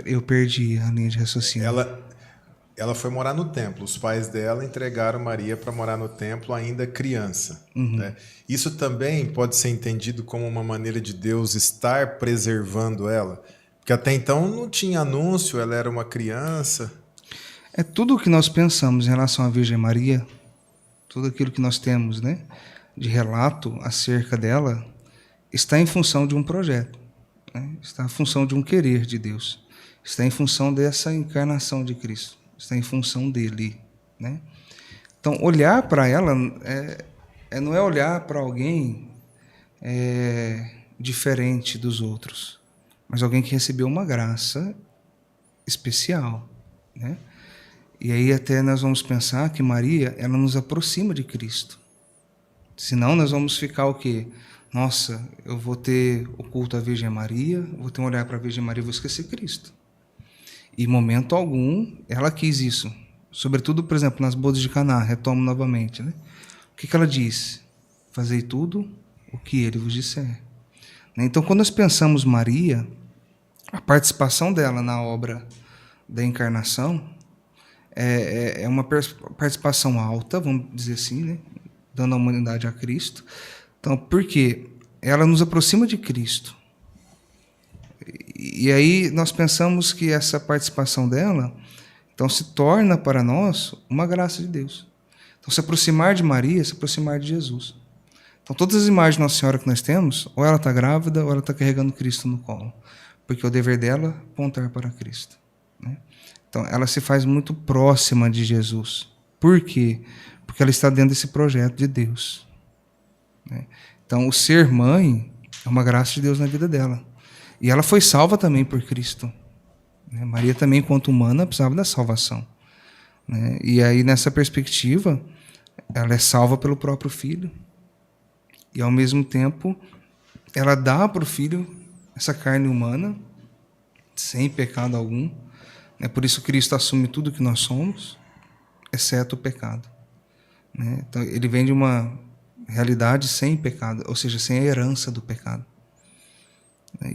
Eu perdi a linha de raciocínio. Ela foi morar no templo. Os pais dela entregaram Maria para morar no templo ainda criança. Né? Isso também pode ser entendido como uma maneira de Deus estar preservando ela. Porque até então não tinha anúncio, ela era uma criança. É tudo o que nós pensamos em relação à Virgem Maria, tudo aquilo que nós temos, né, de relato acerca dela, está em função de um projeto, né? Está em função de um querer de Deus, está em função dessa encarnação de Cristo, está em função dele, né? Então, olhar para ela não é olhar para alguém diferente dos outros, mas alguém que recebeu uma graça especial, né? E aí até nós vamos pensar que Maria, ela nos aproxima de Cristo. Senão nós vamos ficar o quê? Nossa, eu vou ter o culto à Virgem Maria, vou ter um olhar para a Virgem Maria e vou esquecer Cristo. E em momento algum ela quis isso. Sobretudo, por exemplo, nas bodas de Caná, retomo novamente, né? O que ela diz? Fazei tudo o que ele vos disser. Então, quando nós pensamos Maria, a participação dela na obra da encarnação é uma participação alta, vamos dizer assim, né? Dando a humanidade a Cristo. Então, por quê? Ela nos aproxima de Cristo. E aí nós pensamos que essa participação dela, então, se torna para nós uma graça de Deus. Então, se aproximar de Maria, se aproximar de Jesus. Então, todas as imagens de Nossa Senhora que nós temos, ou ela está grávida, ou ela está carregando Cristo no colo. Porque o dever dela é apontar para Cristo, né? Então, ela se faz muito próxima de Jesus. Por quê? Porque ela está dentro desse projeto de Deus, né? Então, o ser mãe é uma graça de Deus na vida dela. E ela foi salva também por Cristo, né? Maria também, enquanto humana, precisava da salvação, né? E aí, nessa perspectiva, ela é salva pelo próprio Filho. E, ao mesmo tempo, ela dá para o Filho essa carne humana, sem pecado algum. Por isso Cristo assume tudo que nós somos, exceto o pecado, né? Então, ele vem de uma realidade sem pecado, ou seja, sem a herança do pecado.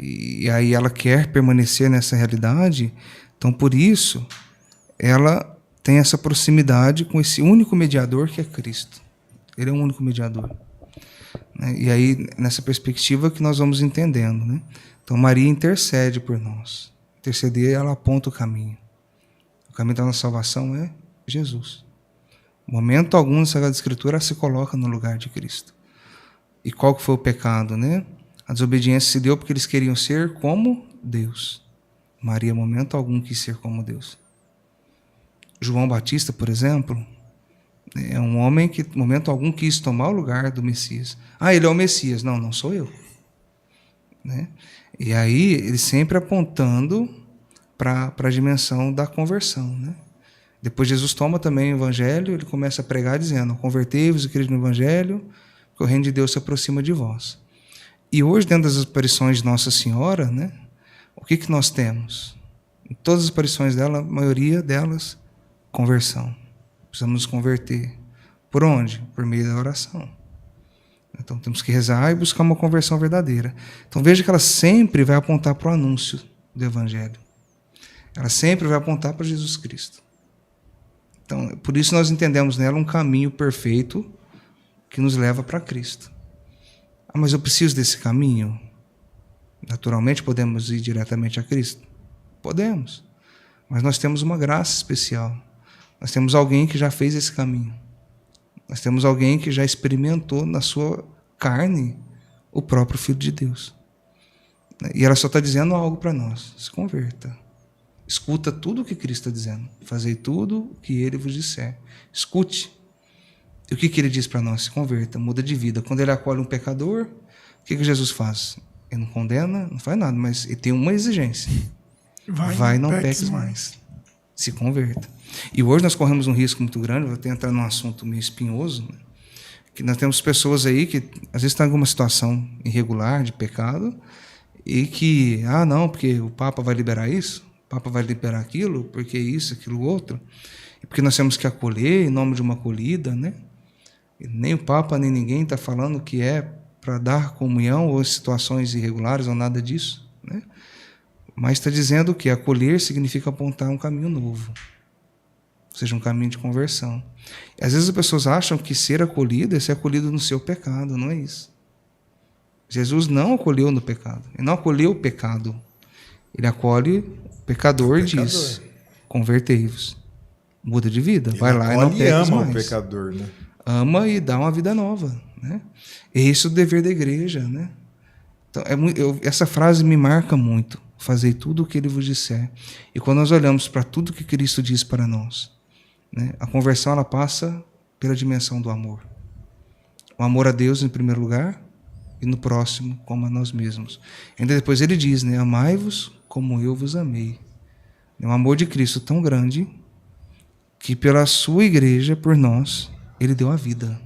E aí ela quer permanecer nessa realidade, então por isso ela tem essa proximidade com esse único mediador que é Cristo. Ele é o único mediador, né? E aí, nessa perspectiva que nós vamos entendendo, né? Então Maria intercede por nós. Interceder, ela aponta o caminho. O caminho da nossa salvação é Jesus. Em momento algum na Sagrada Escritura ela se coloca no lugar de Cristo. E qual que foi o pecado, né? A desobediência se deu porque eles queriam ser como Deus. Maria, em momento algum, quis ser como Deus. João Batista, por exemplo, é um homem que, em momento algum, quis tomar o lugar do Messias. Ah, ele é o Messias. Não, não sou eu, né? E aí, ele sempre apontando para a dimensão da conversão, né? Depois Jesus toma também o Evangelho, ele começa a pregar dizendo: convertei-vos e crede no Evangelho, que o reino de Deus se aproxima de vós. E hoje, dentro das aparições de Nossa Senhora, né, o que nós temos? Em todas as aparições dela, a maioria delas, conversão. Precisamos nos converter. Por onde? Por meio da oração. Então temos que rezar e buscar uma conversão verdadeira. Então veja que ela sempre vai apontar para o anúncio do Evangelho. Ela sempre vai apontar para Jesus Cristo. Então, por isso nós entendemos nela um caminho perfeito que nos leva para Cristo. Ah, mas eu preciso desse caminho? Naturalmente podemos ir diretamente a Cristo? Podemos. Mas nós temos uma graça especial. Nós temos alguém que já fez esse caminho. Nós temos alguém que já experimentou na sua carne o próprio Filho de Deus. E ela só está dizendo algo para nós. Se converta. Escuta tudo o que Cristo está dizendo. Fazei tudo o que Ele vos disser. Escute. E o que Ele diz para nós? Se converta, muda de vida. Quando Ele acolhe um pecador, o que Jesus faz? Ele não condena, não faz nada, mas Ele tem uma exigência. Vai, não peques mais. Se converta. E hoje nós corremos um risco muito grande, vou até entrar num assunto meio espinhoso, né? Que nós temos pessoas aí que às vezes estão em alguma situação irregular, de pecado, e que, não, porque o Papa vai liberar isso, o Papa vai liberar aquilo, porque isso, aquilo, outro, e porque nós temos que acolher em nome de uma acolhida, né? E nem o Papa, nem ninguém está falando que é para dar comunhão ou situações irregulares ou nada disso, né? Mas está dizendo que acolher significa apontar um caminho novo, ou seja, um caminho de conversão. E às vezes as pessoas acham que ser acolhido é ser acolhido no seu pecado, não é isso. Jesus não acolheu no pecado, ele não acolheu o pecado, ele acolhe o pecador e diz, convertei-vos, muda de vida, ele vai lá e não peques mais. O pecador, né? Ama e dá uma vida nova, né? É isso o dever da igreja, né? Então, essa frase me marca muito. Fazei tudo o que Ele vos disser. E quando nós olhamos para tudo que Cristo diz para nós, né, a conversão ela passa pela dimensão do amor. O amor a Deus em primeiro lugar e no próximo como a nós mesmos. Ainda depois Ele diz, né, amai-vos como eu vos amei. É um amor de Cristo tão grande que pela sua igreja, por nós, Ele deu a vida.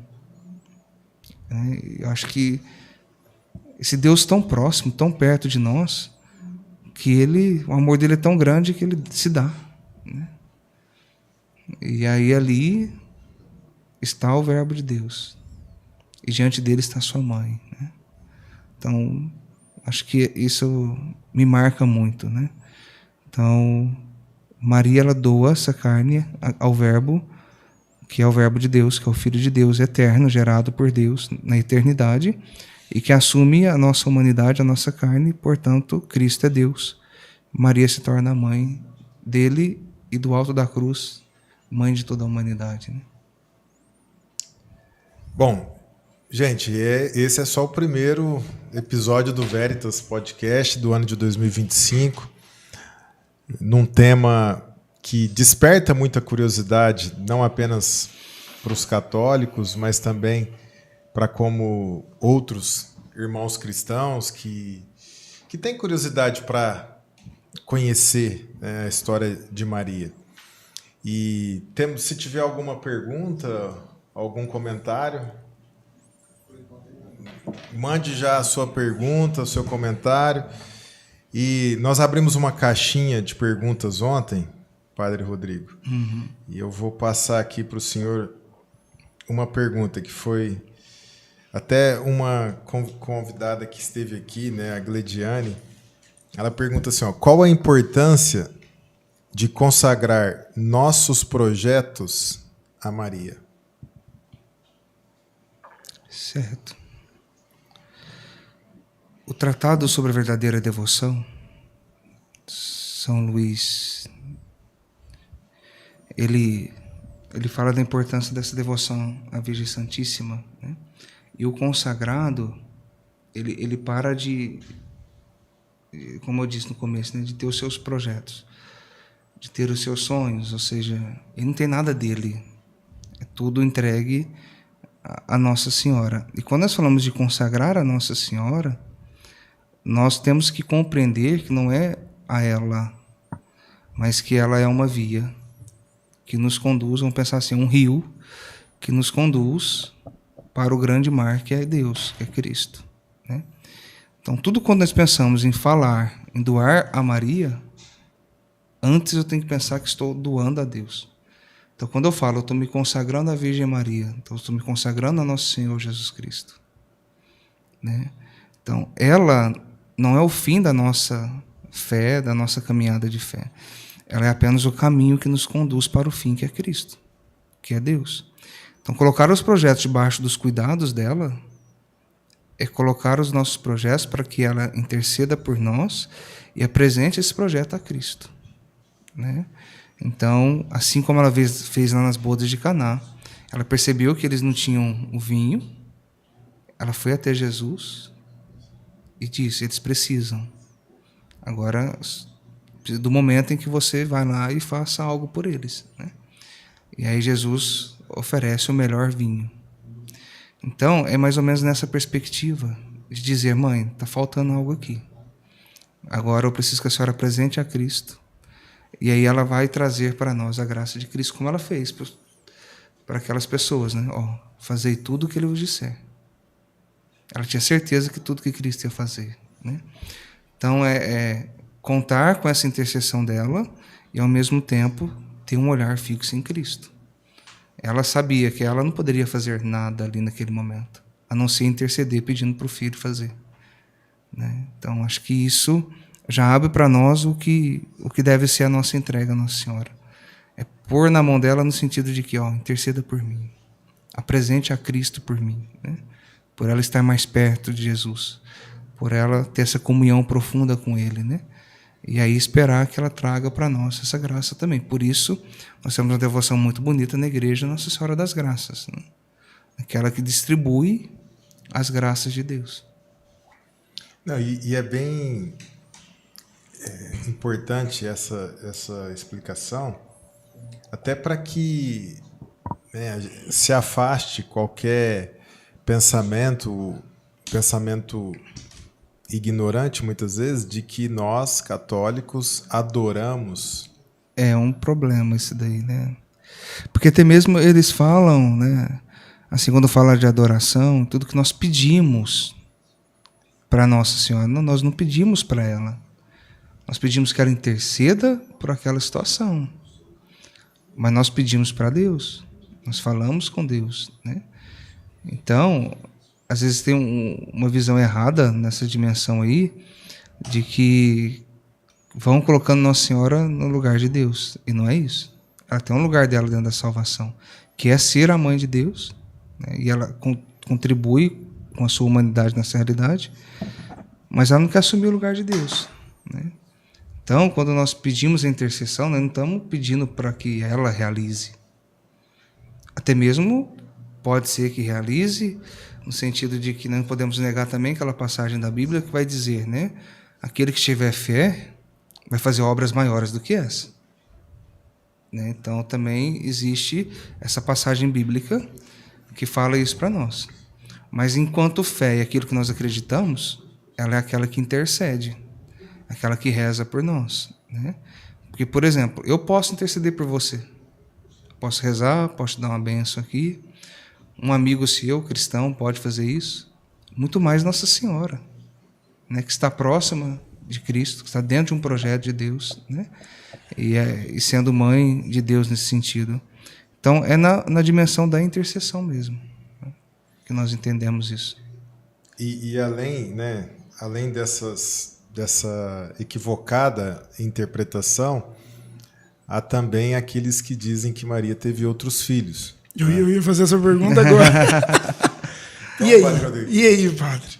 Eu acho que esse Deus tão próximo, tão perto de nós, que o amor dele é tão grande que ele se dá, né? E aí ali está o Verbo de Deus. E diante dele está sua mãe, né? Então, acho que isso me marca muito, né? Então, Maria, ela doa essa carne ao Verbo, que é o Verbo de Deus, que é o Filho de Deus eterno, gerado por Deus na eternidade, e que assume a nossa humanidade, a nossa carne, portanto, Cristo é Deus. Maria se torna a mãe dele e do alto da cruz, mãe de toda a humanidade, né? Bom, gente, esse é só o primeiro episódio do Veritas Podcast do ano de 2025, num tema que desperta muita curiosidade, não apenas para os católicos, mas também para como outros irmãos cristãos que têm curiosidade para conhecer, né, a história de Maria. E se tiver alguma pergunta, algum comentário, mande já a sua pergunta, o seu comentário. E nós abrimos uma caixinha de perguntas ontem, Padre Rodrigo, e eu vou passar aqui para o senhor uma pergunta que foi até uma convidada que esteve aqui, né, a Glediane. Ela pergunta assim, qual a importância de consagrar nossos projetos a Maria? Certo. O Tratado sobre a Verdadeira Devoção, São Luís, ele fala da importância dessa devoção à Virgem Santíssima, né? E o consagrado, ele para de, como eu disse no começo, né, de ter os seus projetos, de ter os seus sonhos, ou seja, ele não tem nada dele, é tudo entregue a Nossa Senhora. E quando nós falamos de consagrar a Nossa Senhora, nós temos que compreender que não é a ela, mas que ela é uma via que nos conduz, vamos pensar assim, um rio que nos conduz para o grande mar que é Deus, que é Cristo, né? Então, tudo quando nós pensamos em falar, em doar a Maria, antes eu tenho que pensar que estou doando a Deus. Então, quando eu falo, eu estou me consagrando à Virgem Maria, então eu estou me consagrando ao nosso Senhor Jesus Cristo, né? Então, ela não é o fim da nossa fé, da nossa caminhada de fé. Ela é apenas o caminho que nos conduz para o fim, que é Cristo, que é Deus. Então, colocar os projetos debaixo dos cuidados dela é colocar os nossos projetos para que ela interceda por nós e apresente esse projeto a Cristo, né? Então, assim como ela fez lá nas bodas de Caná, ela percebeu que eles não tinham o vinho, ela foi até Jesus e disse: eles precisam. Agora, do momento em que você vai lá e faça algo por eles, né? E aí Jesus oferece o melhor vinho. Então, é mais ou menos nessa perspectiva de dizer: mãe, está faltando algo aqui. Agora eu preciso que a senhora apresente a Cristo. E aí ela vai trazer para nós a graça de Cristo, como ela fez para aquelas pessoas, né? Ó, fazei tudo o que ele vos disser. Ela tinha certeza que tudo que Cristo ia fazer, né? Então, contar com essa intercessão dela e, ao mesmo tempo, ter um olhar fixo em Cristo. Ela sabia que ela não poderia fazer nada ali naquele momento, a não ser interceder pedindo para o filho fazer, né? Então, acho que isso já abre para nós o que deve ser a nossa entrega à Nossa Senhora. É pôr na mão dela no sentido de que, ó, interceda por mim, apresente a Cristo por mim, né? Por ela estar mais perto de Jesus, por ela ter essa comunhão profunda com Ele, né? E aí esperar que ela traga para nós essa graça também. Por isso, nós temos uma devoção muito bonita na igreja, Nossa Senhora das Graças, né? Aquela que distribui as graças de Deus. Não, e é bem importante essa explicação, até para que, né, se afaste qualquer pensamento ignorante, muitas vezes, de que nós, católicos, adoramos. É um problema isso daí, né? Porque até mesmo eles falam, né, assim, quando fala de adoração, tudo que nós pedimos para Nossa Senhora, não, nós não pedimos para ela. Nós pedimos que ela interceda por aquela situação. Mas nós pedimos para Deus. Nós falamos com Deus, né? Então, às vezes tem uma visão errada nessa dimensão aí, de que vão colocando Nossa Senhora no lugar de Deus. E não é isso. Ela tem um lugar dela dentro da salvação, que é ser a mãe de Deus, né? E ela contribui com a sua humanidade nessa realidade, mas ela não quer assumir o lugar de Deus, né? Então, quando nós pedimos a intercessão, nós não estamos pedindo para que ela realize. Até mesmo pode ser que realize, no sentido de que não podemos negar também aquela passagem da Bíblia que vai dizer, né? Aquele que tiver fé vai fazer obras maiores do que essa, né? Então, também existe essa passagem bíblica que fala isso para nós. Mas enquanto fé é aquilo que nós acreditamos, ela é aquela que intercede, aquela que reza por nós, né? Porque, por exemplo, eu posso interceder por você, posso rezar, posso te dar uma bênção aqui, um amigo seu, cristão, pode fazer isso, muito mais Nossa Senhora, né? Que está próxima de Cristo, que está dentro de um projeto de Deus, né? E sendo mãe de Deus nesse sentido. Então, é na dimensão da intercessão mesmo, né, que nós entendemos isso. E além, né, além dessa equivocada interpretação, há também aqueles que dizem que Maria teve outros filhos. Eu ia fazer essa pergunta agora. E aí, padre?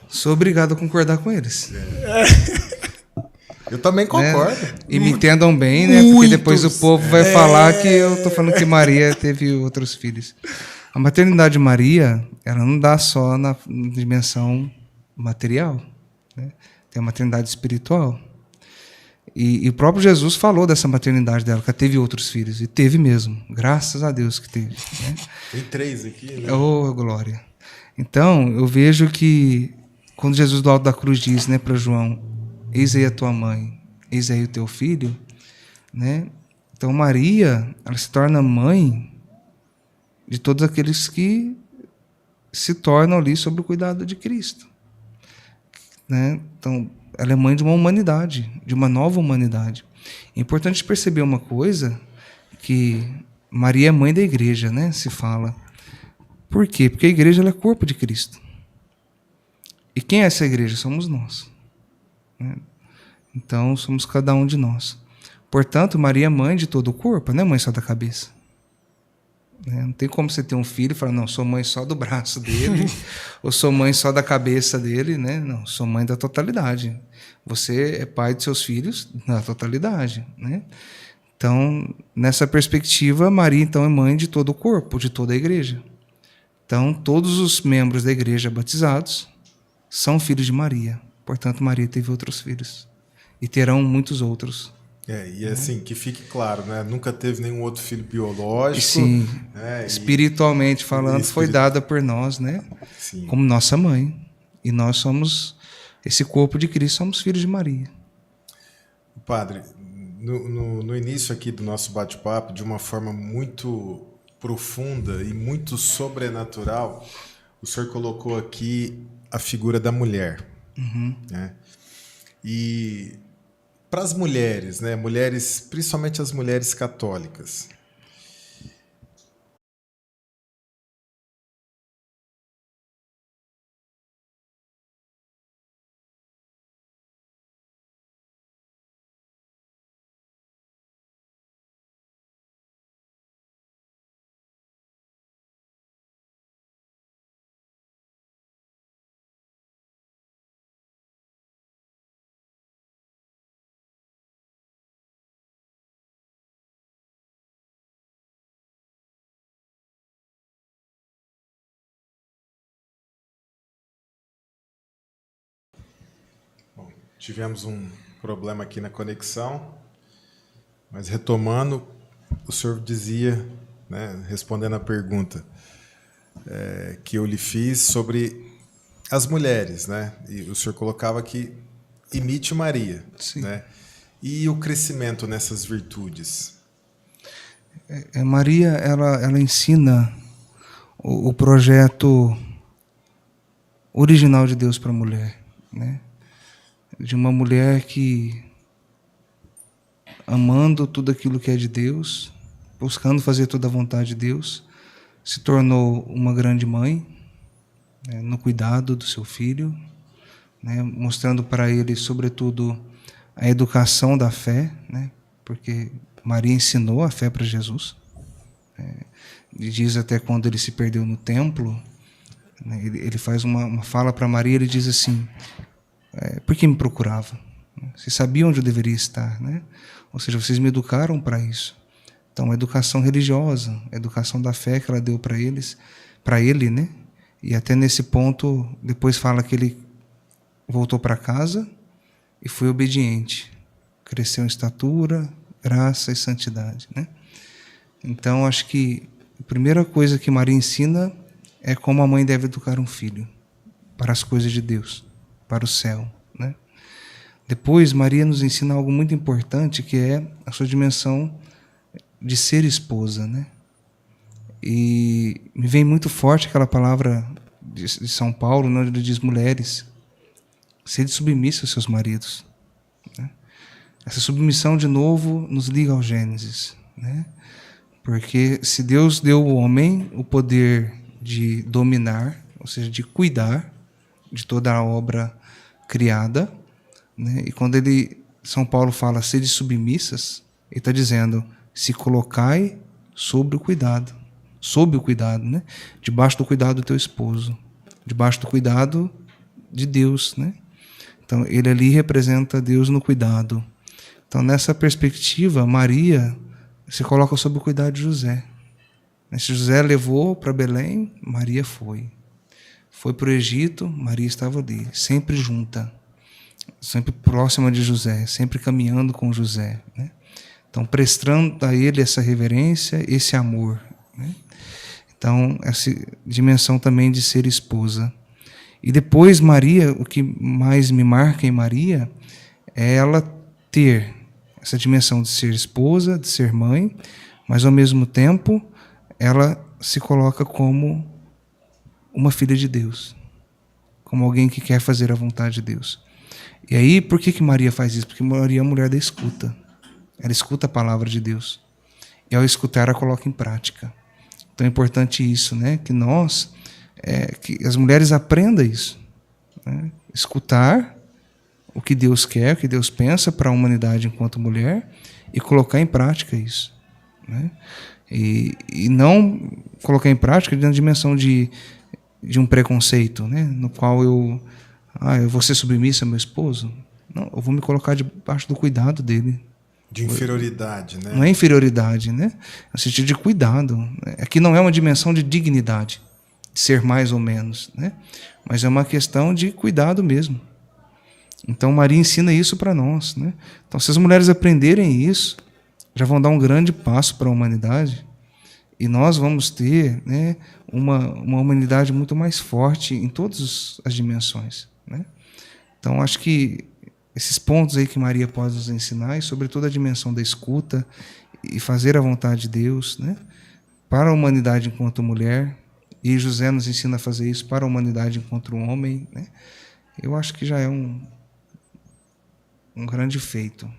Sou obrigado a concordar com eles. Eu também concordo. Né? E me entendam bem, né? Porque depois o povo vai falar que eu estou falando que Maria teve outros filhos. A maternidade de Maria, ela não dá só na dimensão material, né? Tem a maternidade espiritual. E o próprio Jesus falou dessa maternidade dela, que ela teve outros filhos. E teve mesmo. Graças a Deus que teve, né? Tem 3 aqui, né? Oh, glória. Então, eu vejo que quando Jesus do alto da cruz diz, né, para João: eis aí a tua mãe, eis aí o teu filho, né? Então, Maria, ela se torna mãe de todos aqueles que se tornam ali sob o cuidado de Cristo, né? Então, ela é mãe de uma humanidade, de uma nova humanidade. É importante perceber uma coisa, que Maria é mãe da igreja, né? Se fala. Por quê? Porque a igreja ela é corpo de Cristo. E quem é essa igreja? Somos nós, né? Então, somos cada um de nós. Portanto, Maria é mãe de todo o corpo, não é mãe só da cabeça. Não tem como você ter um filho e falar, não, sou mãe só do braço dele, ou sou mãe só da cabeça dele, né? Não, sou mãe da totalidade. Você é pai de seus filhos na totalidade, né? Então, nessa perspectiva, Maria então é mãe de todo o corpo, de toda a igreja. Então, todos os membros da igreja batizados são filhos de Maria. Portanto, Maria teve outros filhos. E terão muitos outros. E assim, que fique claro, né? Nunca teve nenhum outro filho biológico. Sim, né? espiritualmente falando, foi dada por nós, né? Sim. Como nossa mãe. E nós somos, esse corpo de Cristo, somos filhos de Maria. Padre, no início aqui do nosso bate-papo, de uma forma muito profunda e muito sobrenatural, o senhor colocou aqui a figura da mulher. Né? E para as mulheres, né? Mulheres, principalmente as mulheres católicas, tivemos um problema aqui na conexão, mas retomando, o senhor dizia, né, respondendo a pergunta que eu lhe fiz sobre as mulheres, né? E o senhor colocava que imite Maria, Sim. né? E o crescimento nessas virtudes? Maria, ela ensina o projeto original de Deus para a mulher, né? De uma mulher que, amando tudo aquilo que é de Deus, buscando fazer toda a vontade de Deus, se tornou uma grande mãe, né, no cuidado do seu filho, né, mostrando para ele, sobretudo, a educação da fé, né, porque Maria ensinou a fé para Jesus. Ele diz até quando ele se perdeu no templo, né, ele faz uma fala para Maria, ele diz assim, por que me procurava? Vocês sabiam onde eu deveria estar, né? Ou seja, vocês me educaram para isso. Então, a educação religiosa, a educação da fé que ela deu para eles, para ele, né? E até nesse ponto, depois fala que ele voltou para casa e foi obediente. Cresceu em estatura, graça e santidade, né? Então, acho que a primeira coisa que Maria ensina é como a mãe deve educar um filho para as coisas de Deus, para o céu, né? Depois, Maria nos ensina algo muito importante, que é a sua dimensão de ser esposa, né? E me vem muito forte aquela palavra de São Paulo, onde ele diz, mulheres, sede submissas aos seus maridos, né? Essa submissão, de novo, nos liga ao Gênesis, né? Porque se Deus deu ao homem o poder de dominar, ou seja, de cuidar de toda a obra criada, né? E quando São Paulo fala sede submissas, ele está dizendo, se colocai sob o cuidado, né? Debaixo do cuidado do teu esposo, debaixo do cuidado de Deus, né? Então, ele ali representa Deus no cuidado. Então, nessa perspectiva, Maria se coloca sob o cuidado de José. Se José levou para Belém, Maria foi. Foi para o Egito, Maria estava ali, sempre junta, sempre próxima de José, sempre caminhando com José, né? Então, prestando a ele essa reverência, esse amor, né? Então, essa dimensão também de ser esposa. E depois, Maria, o que mais me marca em Maria é ela ter essa dimensão de ser esposa, de ser mãe, mas, ao mesmo tempo, ela se coloca como uma filha de Deus, como alguém que quer fazer a vontade de Deus. E aí, por que Maria faz isso? Porque Maria é a mulher da escuta. Ela escuta a palavra de Deus. E ao escutar, ela coloca em prática. Então é importante isso, né? Que nós, que as mulheres aprendam isso, né? Escutar o que Deus quer, o que Deus pensa para a humanidade enquanto mulher e colocar em prática isso, né? E não colocar em prática na dimensão de um preconceito, né? No qual eu vou ser submissa ao meu esposo. Não, eu vou me colocar debaixo do cuidado dele. De inferioridade, né? Não é inferioridade, né? É no sentido de cuidado. Aqui não é uma dimensão de dignidade, de ser mais ou menos, né? Mas é uma questão de cuidado mesmo. Então Maria ensina isso para nós, né? Então, se as mulheres aprenderem isso, já vão dar um grande passo para a humanidade e nós vamos ter, né, uma humanidade muito mais forte em todas as dimensões, né? Então, acho que esses pontos aí que Maria pode nos ensinar, e sobretudo a dimensão da escuta e fazer a vontade de Deus, né, para a humanidade enquanto mulher, e José nos ensina a fazer isso para a humanidade enquanto homem, né? Eu acho que já é um grande feito.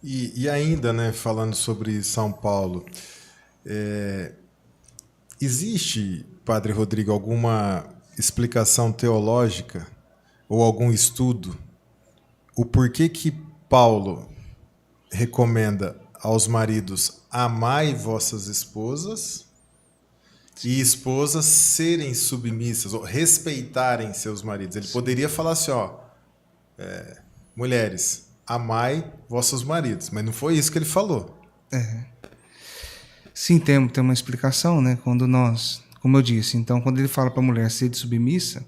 E ainda, né, falando sobre São Paulo, existe, Padre Rodrigo, alguma explicação teológica ou algum estudo o porquê que Paulo recomenda aos maridos amai vossas esposas e esposas serem submissas ou respeitarem seus maridos? Ele poderia falar assim, mulheres, amai vossos maridos, mas não foi isso que ele falou. Sim, tem uma explicação, né? Quando nós, como eu disse, então quando ele fala para a mulher ser submissa,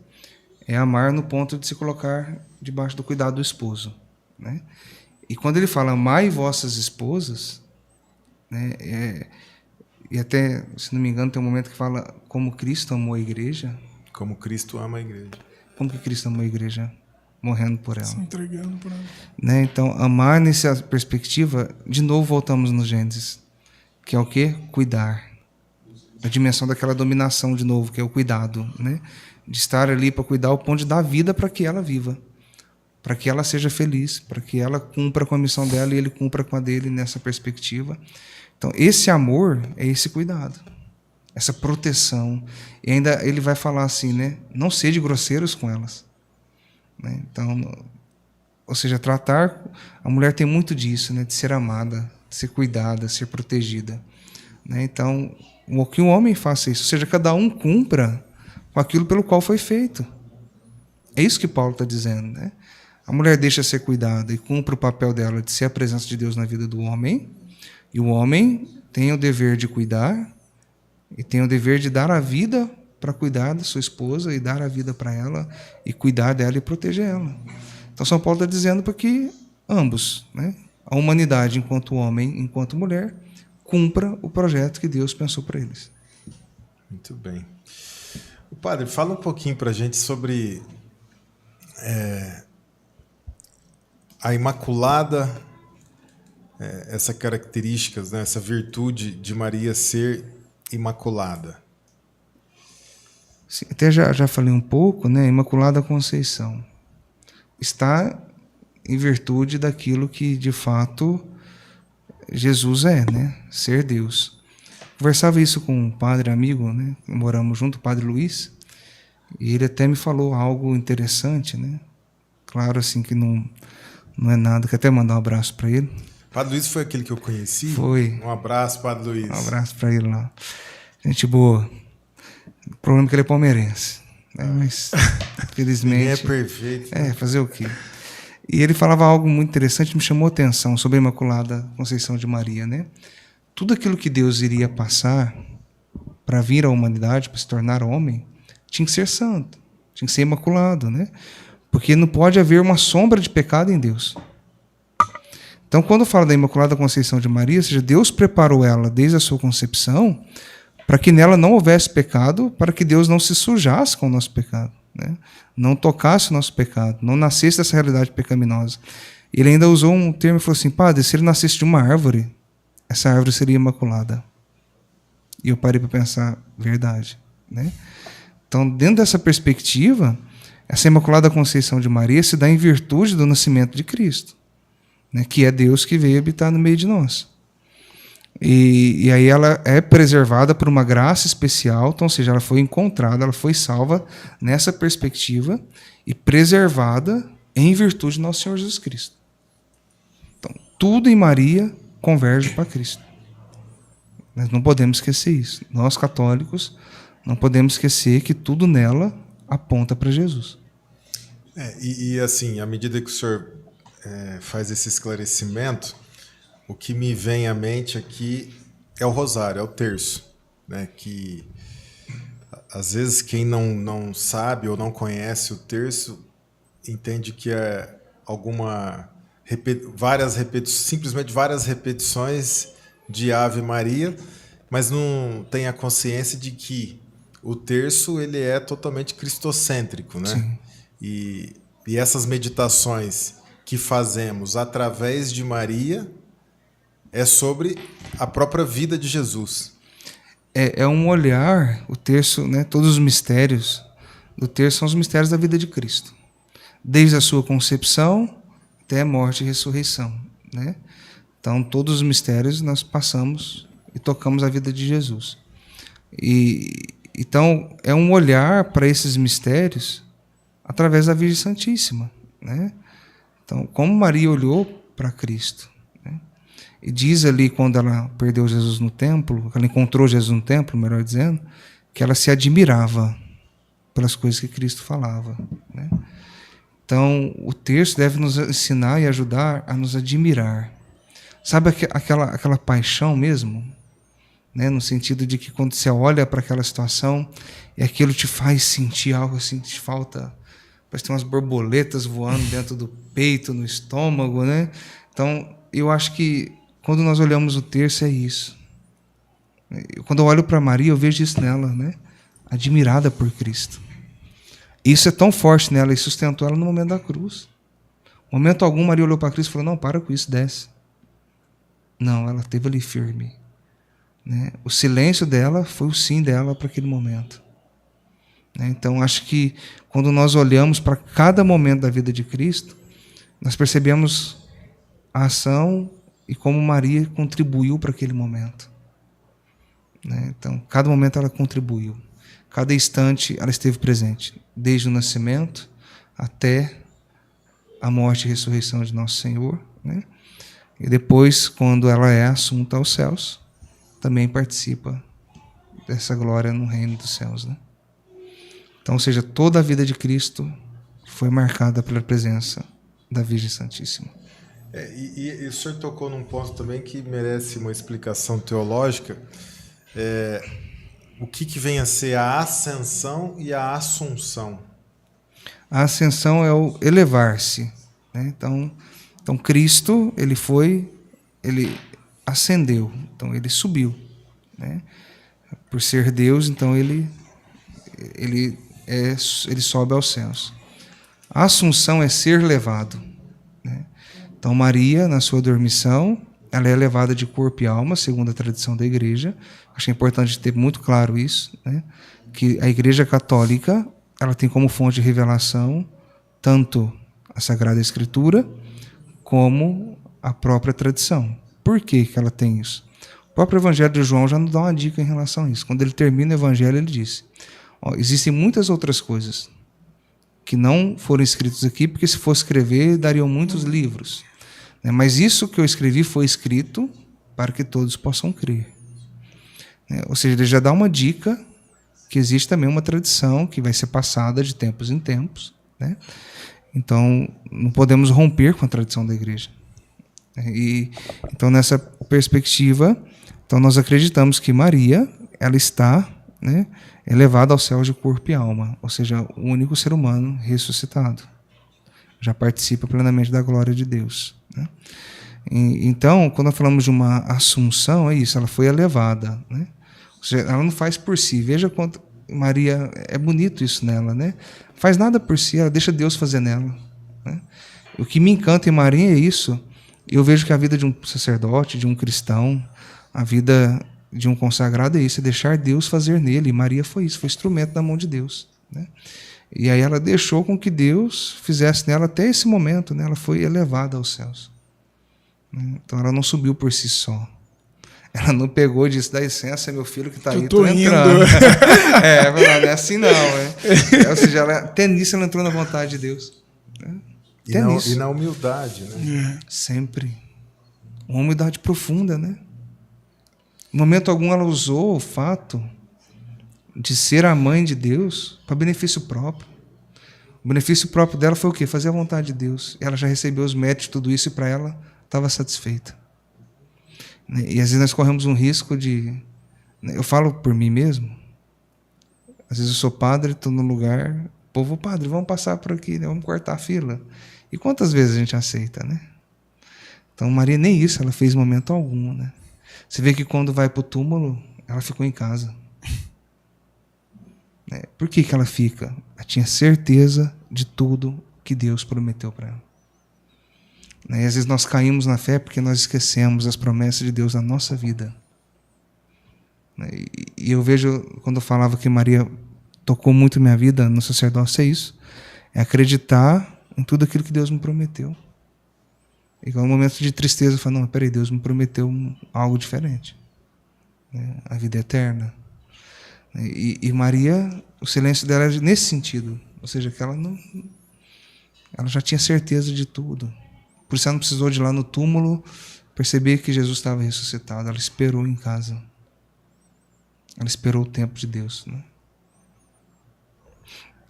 é amar no ponto de se colocar debaixo do cuidado do esposo, né? E quando ele fala amai vossas esposas, né, e até, se não me engano, tem um momento que fala como Cristo amou a igreja. Como Cristo ama a igreja. Como que Cristo amou a igreja? Morrendo por ela. Se entregando por ela. Né? Então, amar nessa perspectiva, de novo voltamos no Gênesis, que é o quê? Cuidar. A dimensão daquela dominação, de novo, que é o cuidado, né? De estar ali para cuidar ao ponto de dar vida para que ela viva, para que ela seja feliz, para que ela cumpra com a missão dela e ele cumpra com a dele nessa perspectiva. Então, esse amor é esse cuidado, essa proteção. E ainda ele vai falar assim, né? Não sede grosseiros com elas. Né? Então, ou seja, tratar... A mulher tem muito disso, né? De ser amada, de ser cuidada, de ser protegida. Né? Então, que o homem faça isso. Ou seja, cada um cumpra com aquilo pelo qual foi feito. É isso que Paulo está dizendo, né? A mulher deixa ser cuidada e cumpre o papel dela de ser a presença de Deus na vida do homem, e o homem tem o dever de cuidar e tem o dever de dar a vida para cuidar da sua esposa e dar a vida para ela e cuidar dela e proteger ela. Então São Paulo está dizendo para que ambos, né, a humanidade enquanto homem, enquanto mulher, cumpra o projeto que Deus pensou para eles. Muito bem. O padre, fala um pouquinho para a gente sobre a Imaculada, essa características, né, essa virtude de Maria ser imaculada. Sim, até já falei um pouco, né? Imaculada Conceição está em virtude daquilo que de fato Jesus é, né? Ser Deus. Conversava isso com um padre amigo, né? Moramos junto, o Padre Luiz, e ele até me falou algo interessante, né? Claro, assim, que não é nada, que até mandar um abraço para ele. Padre Luiz foi aquele que eu conheci? Foi. Um abraço, Padre Luiz. Um abraço para ele lá. Gente boa. O problema é que ele é palmeirense, né? Mas, felizmente... Ninguém é perfeito. Né? Fazer o quê? E ele falava algo muito interessante, me chamou a atenção sobre a Imaculada Conceição de Maria, né? Tudo aquilo que Deus iria passar para vir à humanidade, para se tornar homem, tinha que ser santo, tinha que ser imaculado, né? Porque não pode haver uma sombra de pecado em Deus. Então, quando fala da Imaculada Conceição de Maria, ou seja, Deus preparou ela desde a sua concepção para que nela não houvesse pecado, para que Deus não se sujasse com o nosso pecado, né? Não tocasse o nosso pecado, não nascesse dessa realidade pecaminosa. Ele ainda usou um termo e falou assim, padre, se ele nascesse de uma árvore, essa árvore seria imaculada. E eu parei para pensar, verdade, né? Então, dentro dessa perspectiva, essa Imaculada Conceição de Maria se dá em virtude do nascimento de Cristo, né? Que é Deus que veio habitar no meio de nós. E aí ela é preservada por uma graça especial, então, ou seja, ela foi encontrada, ela foi salva nessa perspectiva e preservada em virtude de nosso Senhor Jesus Cristo. Então, tudo em Maria converge para Cristo. Nós não podemos esquecer isso. Nós, católicos, não podemos esquecer que tudo nela aponta para Jesus. Assim, à medida que o senhor faz esse esclarecimento, o que me vem à mente aqui é o rosário, é o terço, né? Que às vezes quem não sabe ou não conhece o terço entende que é simplesmente várias repetições de Ave Maria, mas não tem a consciência de que o terço ele é totalmente cristocêntrico, né? Sim. E essas meditações que fazemos através de Maria é sobre a própria vida de Jesus. É um olhar, o terço, né, todos os mistérios do terço são os mistérios da vida de Cristo. Desde a sua concepção até a morte e ressurreição, né? Então, todos os mistérios nós passamos e tocamos a vida de Jesus. Então, é um olhar para esses mistérios através da Virgem Santíssima, né? Então, como Maria olhou para Cristo, né? E diz ali, quando ela perdeu Jesus no templo, ela encontrou Jesus no templo, melhor dizendo, que ela se admirava pelas coisas que Cristo falava, né? Então, o terço deve nos ensinar e ajudar a nos admirar. Sabe aquela paixão mesmo? Né? No sentido de que quando você olha para aquela situação e aquilo te faz sentir algo assim, te falta, parece que tem umas borboletas voando dentro do peito, no estômago, né? Então, eu acho que quando nós olhamos o terço é isso. Quando eu olho para Maria, eu vejo isso nela, né? Admirada por Cristo. Isso é tão forte nela e sustentou ela no momento da cruz. No momento algum, Maria olhou para Cristo e falou, não, para com isso, desce. Não, ela esteve ali firme, né? O silêncio dela foi o sim dela para aquele momento, né? Então, acho que quando nós olhamos para cada momento da vida de Cristo, nós percebemos a ação e como Maria contribuiu para aquele momento, né? Então, cada momento ela contribuiu. Cada instante ela esteve presente, desde o nascimento até a morte e ressurreição de nosso Senhor, né? E depois, quando ela é assunta aos céus, também participa dessa glória no reino dos céus, né? Então, ou seja, toda a vida de Cristo foi marcada pela presença da Virgem Santíssima. E o senhor tocou num ponto também que merece uma explicação teológica. O que vem a ser a ascensão e a assunção? A ascensão é o elevar-se, né? Então, Cristo, ele ascendeu, então ele subiu, né? Por ser Deus, então ele sobe aos céus. A assunção é ser levado, né? Então Maria, na sua dormição, ela é levada de corpo e alma, segundo a tradição da Igreja. Acho importante ter muito claro isso, né? Que a Igreja Católica ela tem como fonte de revelação tanto a Sagrada Escritura como a própria tradição. Por que ela tem isso? O próprio Evangelho de João já nos dá uma dica em relação a isso. Quando ele termina o Evangelho, ele diz: existem muitas outras coisas que não foram escritas aqui, porque se fosse escrever, dariam muitos livros. Mas isso que eu escrevi foi escrito para que todos possam crer. Ou seja, ele já dá uma dica que existe também uma tradição que vai ser passada de tempos em tempos, né? Então, não podemos romper com a tradição da Igreja. Então, nessa perspectiva, então nós acreditamos que Maria ela está, né, elevada aos céus de corpo e alma, ou seja, o único ser humano ressuscitado. Já participa plenamente da glória de Deus, né? Então, quando nós falamos de uma assunção, é isso, ela foi elevada, né? Ou seja, ela não faz por si. Veja quanto Maria, é bonito isso nela, né? Faz nada por si, ela deixa Deus fazer nela, né? O que me encanta em Maria é isso. Eu vejo que a vida de um sacerdote, de um cristão, a vida de um consagrado é isso, é deixar Deus fazer nele. E Maria foi isso, foi instrumento na mão de Deus, né? E aí ela deixou com que Deus fizesse nela até esse momento, né? Ela foi elevada aos céus. Então ela não subiu por si só. Ela não pegou e disse: dá licença, meu filho que está aí, tô entrando. Não é assim não. Ou seja, até nisso ela entrou na vontade de Deus. E na humildade, né? Sempre. Uma humildade profunda, né? Em momento algum ela usou o fato de ser a mãe de Deus para benefício próprio. O benefício próprio dela foi o quê? Fazer a vontade de Deus. Ela já recebeu os méritos de tudo isso e para ela estava satisfeita. E às vezes nós corremos um risco de... Eu falo por mim mesmo. Às vezes eu sou padre, estou no lugar... Povo, padre, vamos passar por aqui, né? Vamos cortar a fila. E quantas vezes a gente aceita, né? Então Maria nem isso ela fez em momento algum, né? Você vê que quando vai para o túmulo, ela ficou em casa. Por que ela fica? Ela tinha certeza de tudo que Deus prometeu para ela. E às vezes nós caímos na fé porque nós esquecemos as promessas de Deus na nossa vida. E eu vejo, quando eu falava que Maria tocou muito minha vida no sacerdócio, é isso. É acreditar em tudo aquilo que Deus me prometeu. E no momento de tristeza, eu falo: não, peraí, Deus me prometeu algo diferente. A vida eterna. E Maria, o silêncio dela era nesse sentido. Ou seja, que ela já tinha certeza de tudo. Por isso ela não precisou de ir lá no túmulo perceber que Jesus estava ressuscitado. Ela esperou em casa. Ela esperou o tempo de Deus, né?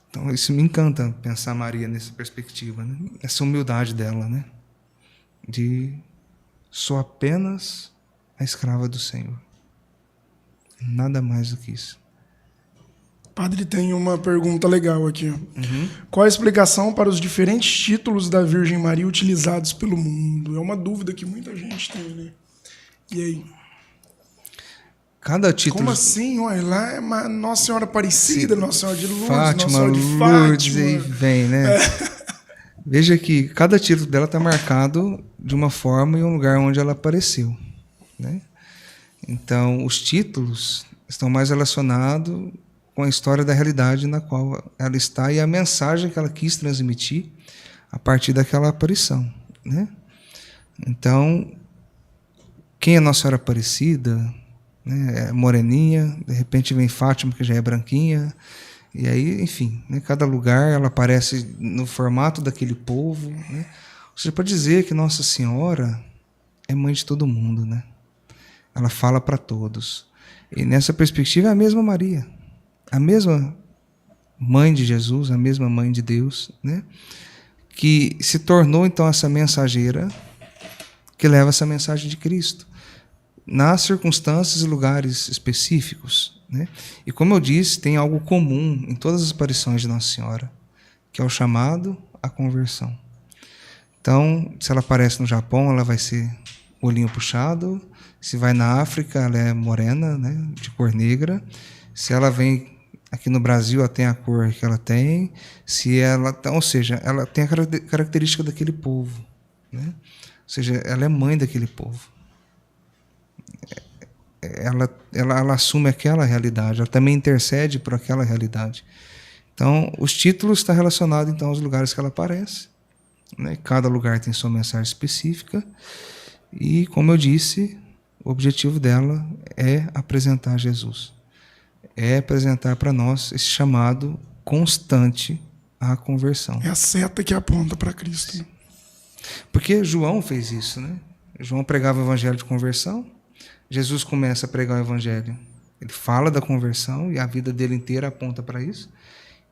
Então isso me encanta, pensar Maria nessa perspectiva, né? Essa humildade dela, né? De sou apenas a escrava do Senhor. Nada mais do que isso. Padre, tem uma pergunta legal aqui. Qual a explicação para os diferentes títulos da Virgem Maria utilizados pelo mundo? É uma dúvida que muita gente tem, né? E aí? Cada título... Como assim? Olha, lá é uma Nossa Senhora Aparecida, Nossa Senhora de Lourdes, Fátima, Nossa Senhora de Lourdes, Fátima. e vem, né? Veja que cada título dela está marcado de uma forma e um lugar onde ela apareceu, né? Então, os títulos estão mais relacionados com a história da realidade na qual ela está e a mensagem que ela quis transmitir a partir daquela aparição, né? Então, quem é Nossa Senhora Aparecida, né? É moreninha, de repente vem Fátima, que já é branquinha, e aí, enfim, né? Cada lugar ela aparece no formato daquele povo, né? Ou seja, para dizer que Nossa Senhora é mãe de todo mundo, né? Ela fala para todos. E nessa perspectiva é a mesma Maria, a mesma mãe de Jesus, a mesma mãe de Deus, né? Que se tornou então essa mensageira que leva essa mensagem de Cristo nas circunstâncias e lugares específicos, né? E como eu disse, tem algo comum em todas as aparições de Nossa Senhora, que é o chamado à conversão. Então, se ela aparece no Japão, ela vai ser olhinho puxado. Se vai na África, ela é morena, né, de cor negra. Se ela vem aqui no Brasil, ela tem a cor que ela tem. Ou seja, ela tem a característica daquele povo, né? Ou seja, ela é mãe daquele povo. Ela assume aquela realidade, ela também intercede por aquela realidade. Então, os títulos estão relacionados então aos lugares que ela aparece, né? Cada lugar tem sua mensagem específica. E, como eu disse, o objetivo dela é apresentar Jesus. É apresentar para nós esse chamado constante à conversão. É a seta que aponta para Cristo. Porque João fez isso, né? João pregava o evangelho de conversão. Jesus começa a pregar o evangelho. Ele fala da conversão e a vida dele inteira aponta para isso.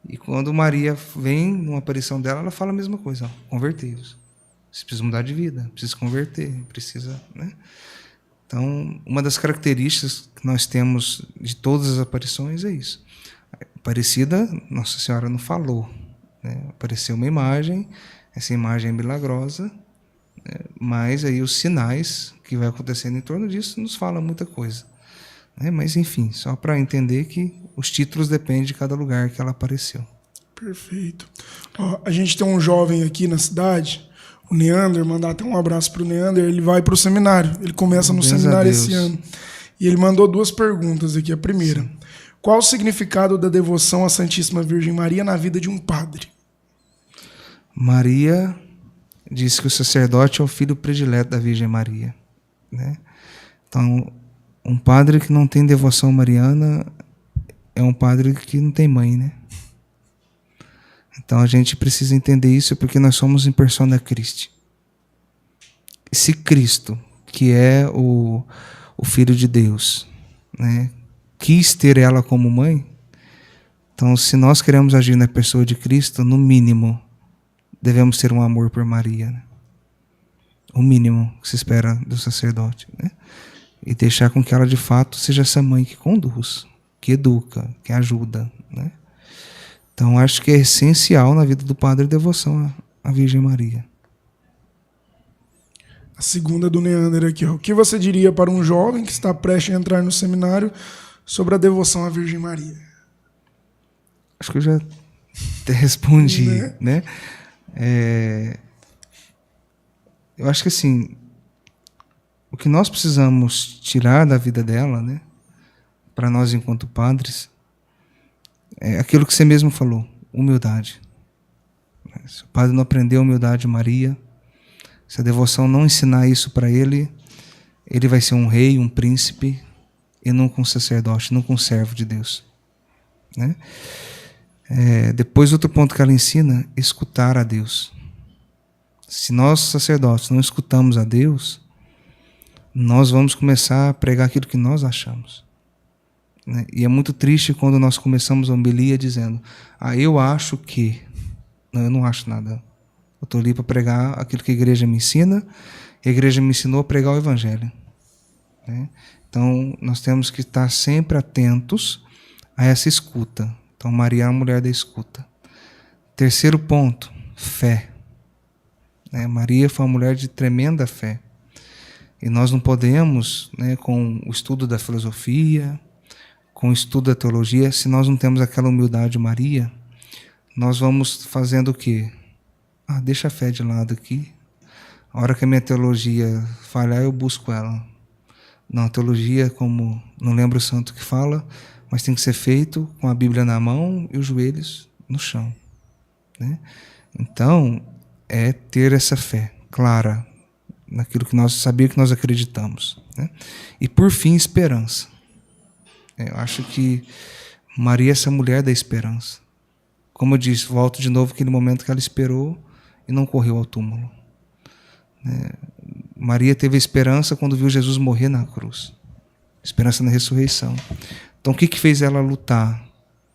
E quando Maria vem numa aparição dela, ela fala a mesma coisa: convertei-vos. Você precisa mudar de vida, precisa se converter, precisa, né? Então, uma das características que nós temos de todas as aparições é isso. Aparecida, Nossa Senhora não falou, né? Apareceu uma imagem, essa imagem é milagrosa, né? Mas aí os sinais que vai acontecendo em torno disso nos falam muita coisa, né? Mas, enfim, só para entender que os títulos dependem de cada lugar que ela apareceu. Perfeito. Ó, a gente tem um jovem aqui na cidade, o Neander, mandar até um abraço para o Neander. Ele vai para o seminário, ele começa no seminário esse ano. E ele mandou 2 perguntas aqui. A primeira: qual o significado da devoção à Santíssima Virgem Maria na vida de um padre? Maria diz que o sacerdote é o filho predileto da Virgem Maria, né? Então, um padre que não tem devoção mariana é um padre que não tem mãe, né? Então a gente precisa entender isso porque nós somos em persona Christi. Se Cristo, que é o Filho de Deus, né, quis ter ela como mãe, então se nós queremos agir na pessoa de Cristo, no mínimo, devemos ter um amor por Maria, né? O mínimo que se espera do sacerdote, né? E deixar com que ela de fato seja essa mãe que conduz, que educa, que ajuda, né? Então acho que é essencial na vida do padre a devoção à Virgem Maria. A segunda do Neander aqui, ó. O que você diria para um jovem que está prestes a entrar no seminário sobre a devoção à Virgem Maria? Acho que eu já até respondi, né? Eu acho que assim, o que nós precisamos tirar da vida dela, né, para nós enquanto padres, é aquilo que você mesmo falou, humildade. Se o padre não aprender a humildade de Maria, se a devoção não ensinar isso para ele, ele vai ser um rei, um príncipe, e nunca um sacerdote, nunca um servo de Deus, né? Depois, outro ponto que ela ensina, escutar a Deus. Se nós, sacerdotes, não escutamos a Deus, nós vamos começar a pregar aquilo que nós achamos, né? E é muito triste quando nós começamos a homilia dizendo: eu acho que... Não, eu não acho nada. Eu estou ali para pregar aquilo que a igreja me ensina, e a igreja me ensinou a pregar o evangelho, né? Então, nós temos que estar sempre atentos a essa escuta. Então, Maria é a mulher da escuta. Terceiro ponto, fé. Maria foi uma mulher de tremenda fé. E nós não podemos, né, com o estudo da filosofia, com o estudo da teologia, se nós não temos aquela humildade de Maria, nós vamos fazendo o quê? Deixa a fé de lado aqui. A hora que a minha teologia falhar, eu busco ela. Não, a teologia, como não lembro o santo que fala, mas tem que ser feito com a Bíblia na mão e os joelhos no chão, né? Então, é ter essa fé clara naquilo que nós sabíamos, que nós acreditamos, né? E, por fim, esperança. Eu acho que Maria é essa mulher da esperança. Como eu disse, volto de novo aquele momento que ela esperou e não correu ao túmulo, né? Maria teve esperança quando viu Jesus morrer na cruz. Esperança na ressurreição. Então, o que fez ela lutar?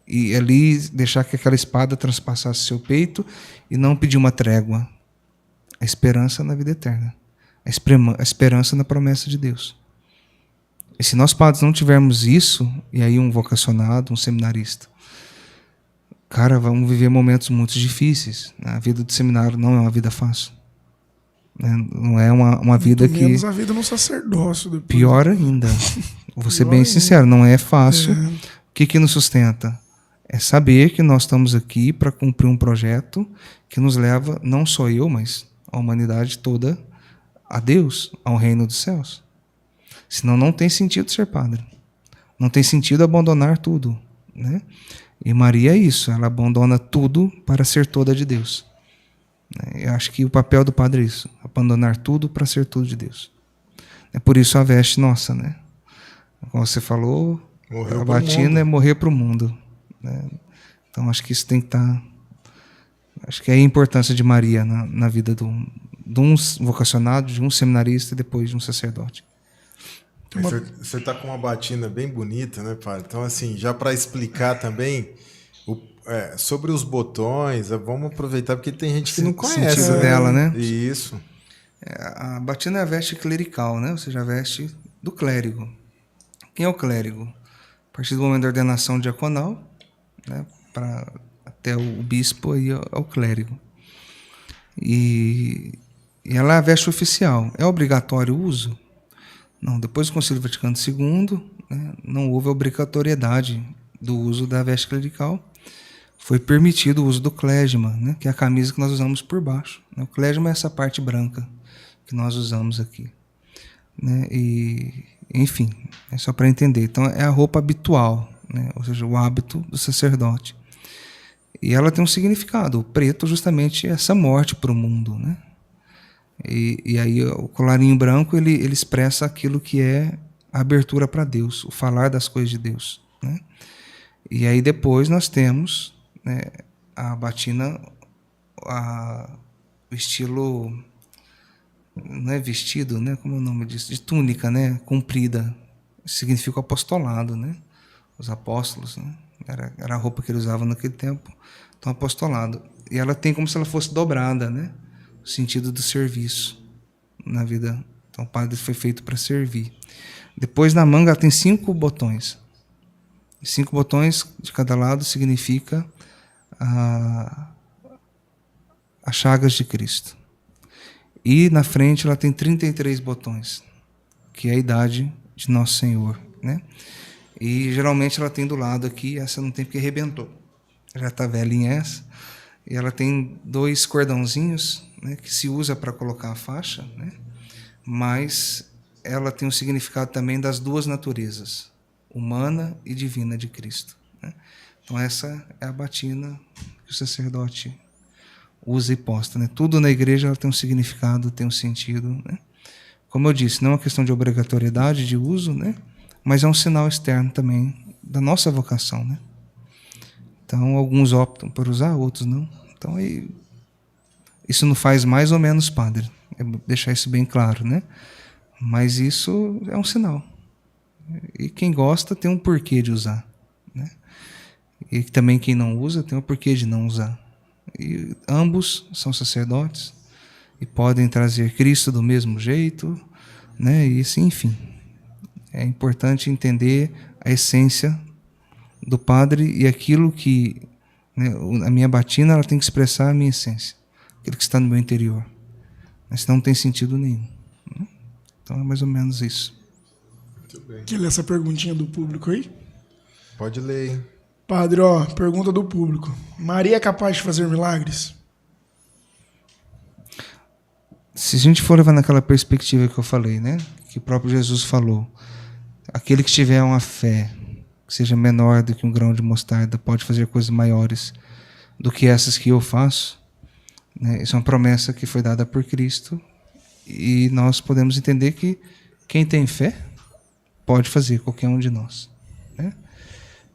E ali deixar que aquela espada transpassasse seu peito e não pedir uma trégua. A esperança na vida eterna. A esperança na promessa de Deus. E se nós padres não tivermos isso, e aí um vocacionado, um seminarista, cara, vamos viver momentos muito difíceis. A vida do seminário não é uma vida fácil. Não é uma vida que... menos a vida no sacerdócio. Depois. Pior ainda. Vou ser bem sincero, não é fácil. O que nos sustenta? É saber que nós estamos aqui para cumprir um projeto que nos leva, não só eu, mas a humanidade toda, a Deus, ao reino dos céus. Senão não tem sentido ser padre. Não tem sentido abandonar tudo, né? E Maria é isso, ela abandona tudo para ser toda de Deus. Eu acho que o papel do padre é isso, abandonar tudo para ser tudo de Deus. É por isso a veste nossa, né? Como você falou, a batina é morrer para o mundo, né? Então acho que isso tem que estar... Acho que é a importância de Maria na vida de um vocacionado, de um seminarista e depois de um sacerdote. Você está com uma batina bem bonita, né, padre? Então, assim, já para explicar também sobre os botões, vamos aproveitar, porque tem gente que não conhece. O sentido dela, né? Isso. A batina é a veste clerical, né? Ou seja, a veste do clérigo. Quem é o clérigo? A partir do momento da ordenação diaconal, né, até o bispo, aí é o clérigo. E ela é a veste oficial. É obrigatório o uso? Não, depois do Concílio Vaticano II, né, não houve obrigatoriedade do uso da veste clerical. Foi permitido o uso do clésima, né, que é a camisa que nós usamos por baixo. O clésima é essa parte branca que nós usamos aqui, né? E Enfim, é só para entender. Então, é a roupa habitual, né? Ou seja, o hábito do sacerdote. E ela tem um significado. O preto, justamente, é essa morte para o mundo, né? E aí, o colarinho branco, ele expressa aquilo que é a abertura para Deus, o falar das coisas de Deus, né? E aí, depois, nós temos, né, a batina, o estilo, não é vestido, né? Como é o nome disso? De túnica, né? Comprida. Significa o apostolado, né? Os apóstolos, né? Era a roupa que ele usava naquele tempo. Então, apostolado. E ela tem como se ela fosse dobrada, né? O sentido do serviço na vida. Então, o padre foi feito para servir. Depois, na manga, ela tem 5 botões. 5 botões de cada lado significa as chagas de Cristo. E na frente ela tem 33 botões, que é a idade de Nosso Senhor, né? E geralmente ela tem do lado aqui, essa não tem porque arrebentou. Já está velhinha essa. E ela tem 2 cordãozinhos, né, que se usa para colocar a faixa, né? Mas ela tem um significado também das 2 naturezas, humana e divina de Cristo, né? Então essa é a batina que o sacerdote usa e posta, né? Tudo na igreja ela tem um significado, tem um sentido, né? Como eu disse, não é uma questão de obrigatoriedade de uso, né? Mas é um sinal externo também da nossa vocação, né? Então, alguns optam por usar, outros não. Então, aí, isso não faz mais ou menos padre. É deixar isso bem claro, né? Mas isso é um sinal. E quem gosta tem um porquê de usar, né? E também quem não usa tem um porquê de não usar. E ambos são sacerdotes e podem trazer Cristo do mesmo jeito, né? E assim, enfim. É importante entender a essência do padre e aquilo que, né, a minha batina ela tem que expressar a minha essência, aquilo que está no meu interior. Mas senão não tem sentido nenhum, né? Então é mais ou menos isso. Muito bem. Quer ler essa perguntinha do público aí? Pode ler, hein? Padre, ó, pergunta do público. Maria é capaz de fazer milagres? Se a gente for levar naquela perspectiva que eu falei, né, que o próprio Jesus falou, aquele que tiver uma fé que seja menor do que um grão de mostarda pode fazer coisas maiores do que essas que eu faço, né? Isso é uma promessa que foi dada por Cristo e nós podemos entender que quem tem fé pode fazer, qualquer um de nós, né?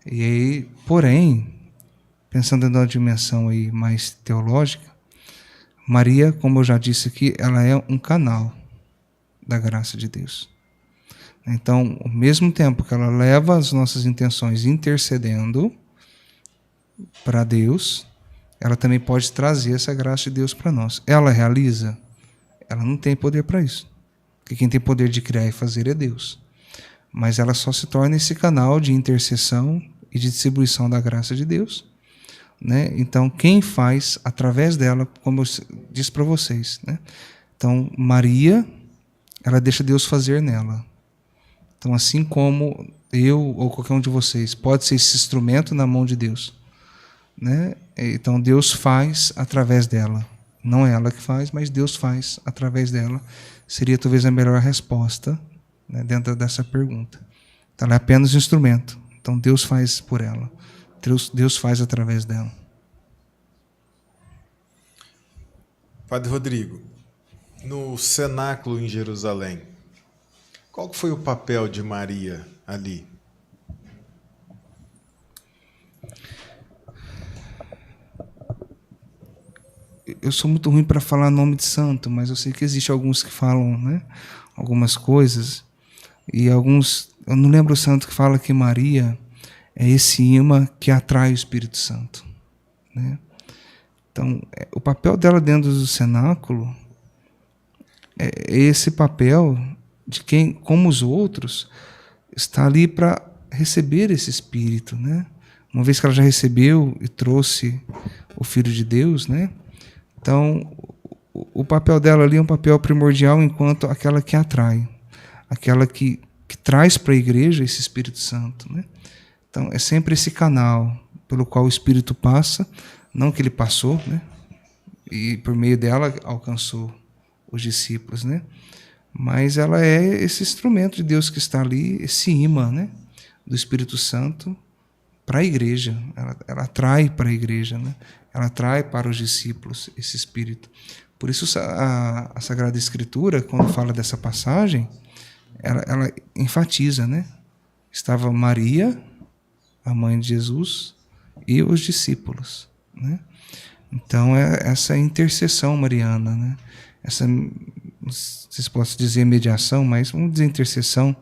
E aí, porém, pensando numa dimensão aí mais teológica, Maria, como eu já disse aqui, ela é um canal da graça de Deus. Então, ao mesmo tempo que ela leva as nossas intenções intercedendo para Deus, ela também pode trazer essa graça de Deus para nós. Ela realiza? Ela não tem poder para isso. Porque quem tem poder de criar e fazer é Deus. Mas ela só se torna esse canal de intercessão e de distribuição da graça de Deus, né? Então, quem faz através dela, como eu disse para vocês, né? Então, Maria, ela deixa Deus fazer nela. Então, assim como eu ou qualquer um de vocês pode ser esse instrumento na mão de Deus, né? Então, Deus faz através dela. Não é ela que faz, mas Deus faz através dela. Seria talvez a melhor resposta, né, dentro dessa pergunta. Então, ela é apenas um instrumento. Então, Deus faz por ela. Deus faz através dela. Padre Rodrigo, no cenáculo em Jerusalém, qual foi o papel de Maria ali? Eu sou muito ruim para falar nome de santo, mas eu sei que existe alguns que falam, né, algumas coisas. E alguns, eu não lembro o santo que fala que Maria é esse imã que atrai o Espírito Santo, né? Então, o papel dela dentro do cenáculo é esse papel de quem, como os outros, está ali para receber esse Espírito, né? Uma vez que ela já recebeu e trouxe o Filho de Deus, né? Então, o papel dela ali é um papel primordial enquanto aquela que atrai, aquela que traz para a igreja esse Espírito Santo, né? Então, é sempre esse canal pelo qual o Espírito passa, não que ele passou, né? E por meio dela alcançou os discípulos, né? Mas ela é esse instrumento de Deus que está ali, esse imã, né, do Espírito Santo para a igreja. Ela atrai para a igreja, né? Ela atrai para os discípulos esse Espírito. Por isso a Sagrada Escritura, quando fala dessa passagem, ela enfatiza, né? Estava Maria, a mãe de Jesus, e os discípulos, né? Então é essa intercessão mariana, né? Essa, não sei se posso dizer mediação, mas vamos dizer intercessão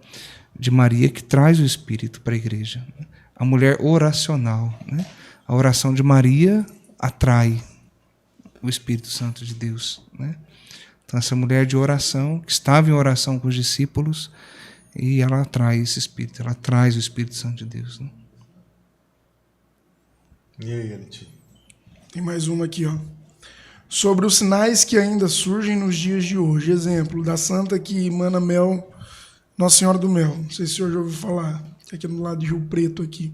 de Maria que traz o Espírito para a igreja. A mulher oracional, né? A oração de Maria atrai o Espírito Santo de Deus, né? Então essa mulher de oração, que estava em oração com os discípulos, e ela atrai esse Espírito, ela traz o Espírito Santo de Deus, né? E aí, Aletinho? Tem mais uma aqui, ó. Sobre os sinais que ainda surgem nos dias de hoje. Exemplo, da santa que emana mel, Nossa Senhora do Mel. Não sei se o senhor já ouviu falar, que é aqui do lado de Rio Preto aqui.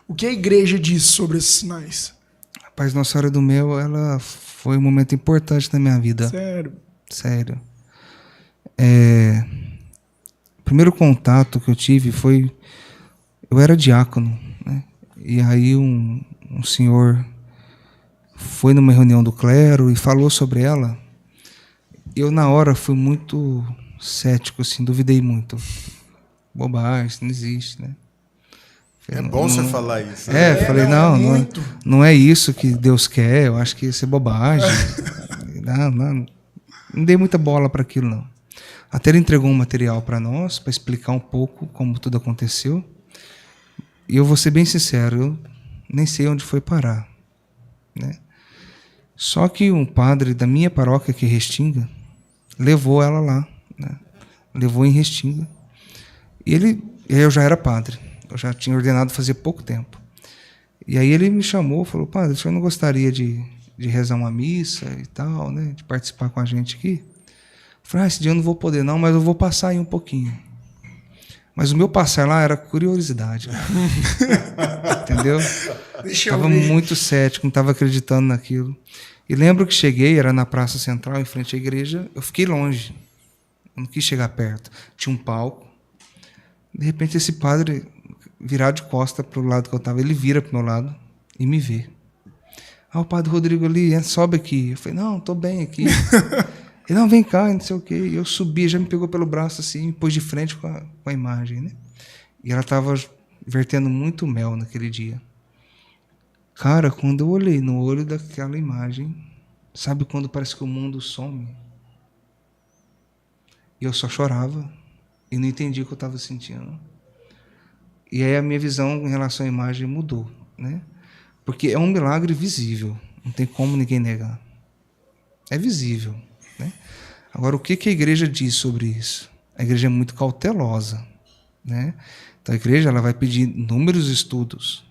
O que a igreja diz sobre esses sinais? Rapaz, Nossa Senhora do Mel, ela foi um momento importante na minha vida. Sério? Sério. O primeiro contato que eu tive foi... Eu era diácono, né? E aí um senhor foi numa reunião do clero e falou sobre ela. Eu, na hora, fui muito cético, assim, duvidei muito. Bobagem, isso não existe, né? É bom você falar isso. Né? Falei, não é isso que Deus quer, eu acho que isso é bobagem. Não dei muita bola para aquilo, não. Até ele entregou um material para nós, para explicar um pouco como tudo aconteceu. E eu vou ser bem sincero, eu nem sei onde foi parar, né? Só que um padre da minha paróquia, que é Restinga, levou ela lá, né? Levou em Restinga. E eu já era padre, eu já tinha ordenado fazia pouco tempo. E aí ele me chamou, falou: padre, o senhor não gostaria de rezar uma missa e tal, né? De participar com a gente aqui? Eu falei: esse dia eu não vou poder não, mas eu vou passar aí um pouquinho. Mas o meu passar lá era curiosidade. Entendeu? Estava muito cético, não estava acreditando naquilo. E lembro que cheguei, era na Praça Central, em frente à igreja, eu fiquei longe. Eu não quis chegar perto. Tinha um palco. De repente, esse padre, virado de costa para o lado que eu estava, ele vira para o meu lado e me vê. O padre Rodrigo ali, sobe aqui. Eu falei: não, estou bem aqui. Ele: não, vem cá, não sei o quê. E eu subi, já me pegou pelo braço assim, me pôs de frente com a imagem, né? E ela estava vertendo muito mel naquele dia. Cara, quando eu olhei no olho daquela imagem, sabe quando parece que o mundo some? E eu só chorava e não entendi o que eu estava sentindo. E aí a minha visão em relação à imagem mudou, né? Porque é um milagre visível, não tem como ninguém negar. É visível, né? Agora, o que a igreja diz sobre isso? A igreja é muito cautelosa, né? Então a igreja ela vai pedir inúmeros estudos,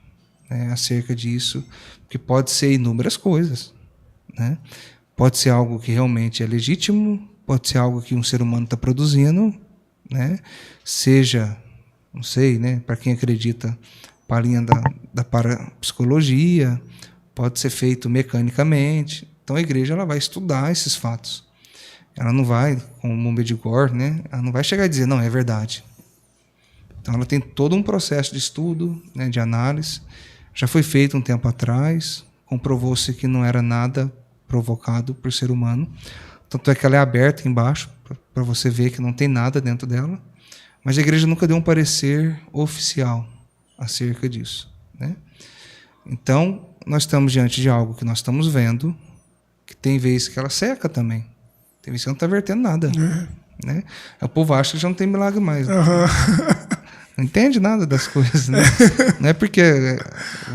né, acerca disso, porque pode ser inúmeras coisas, né? Pode ser algo que realmente é legítimo, pode ser algo que um ser humano está produzindo, né? Seja, não sei, né, para quem acredita, para a linha da parapsicologia, pode ser feito mecanicamente. Então a igreja ela vai estudar esses fatos. Ela não vai, como o Medjugorje, né? Ela não vai chegar e dizer: não, é verdade. Então ela tem todo um processo de estudo, né, de análise. Já foi feito um tempo atrás, comprovou-se que não era nada provocado por ser humano. Tanto é que ela é aberta embaixo, para você ver que não tem nada dentro dela. Mas a igreja nunca deu um parecer oficial acerca disso, né? Então, nós estamos diante de algo que nós estamos vendo, que tem vezes que ela seca também. Tem vezes que não está vertendo nada. Né? O povo acha que já não tem milagre mais. Né? Não entende nada das coisas. Né? Não é porque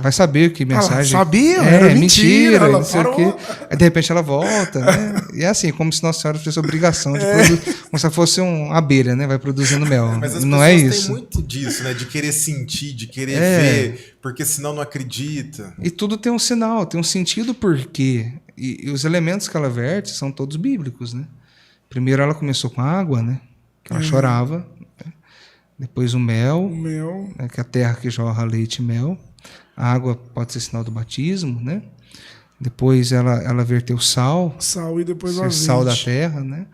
vai saber que mensagem... sabia, era mentira. Não sei o quê. Aí, de repente, ela volta. Né? E é assim, como se Nossa Senhora tivesse obrigação de produzir. Como se fosse uma abelha, né? Vai produzindo mel. Mas as não é isso. Tem muito disso, né? De querer sentir, de querer ver, porque senão não acredita. E tudo tem um sinal, tem um sentido por quê. E os elementos que ela verte são todos bíblicos, né? Primeiro ela começou com a água, né? Que ela chorava. Né? Depois o mel, né? Que é a terra que jorra leite e mel. A água pode ser sinal do batismo, né? Depois ela verteu sal. Sal e depois o azeite. Sal da terra, né?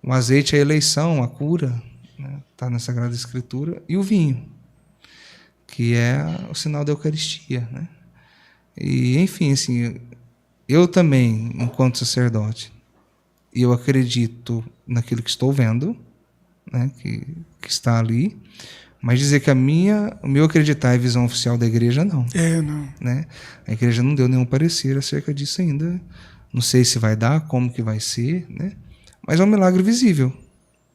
O azeite é a eleição, a cura, né? Tá na Sagrada Escritura. E o vinho, que é o sinal da Eucaristia, né? E, enfim, assim, eu também, enquanto sacerdote, eu acredito naquilo que estou vendo, né? Que está ali, mas dizer que o meu acreditar é visão oficial da igreja, não. Não. Né? A igreja não deu nenhum parecer acerca disso ainda. Não sei se vai dar, como que vai ser, né? Mas é um milagre visível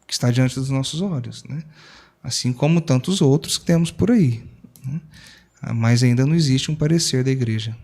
que está diante dos nossos olhos, né? Assim como tantos outros que temos por aí, né? Mas ainda não existe um parecer da igreja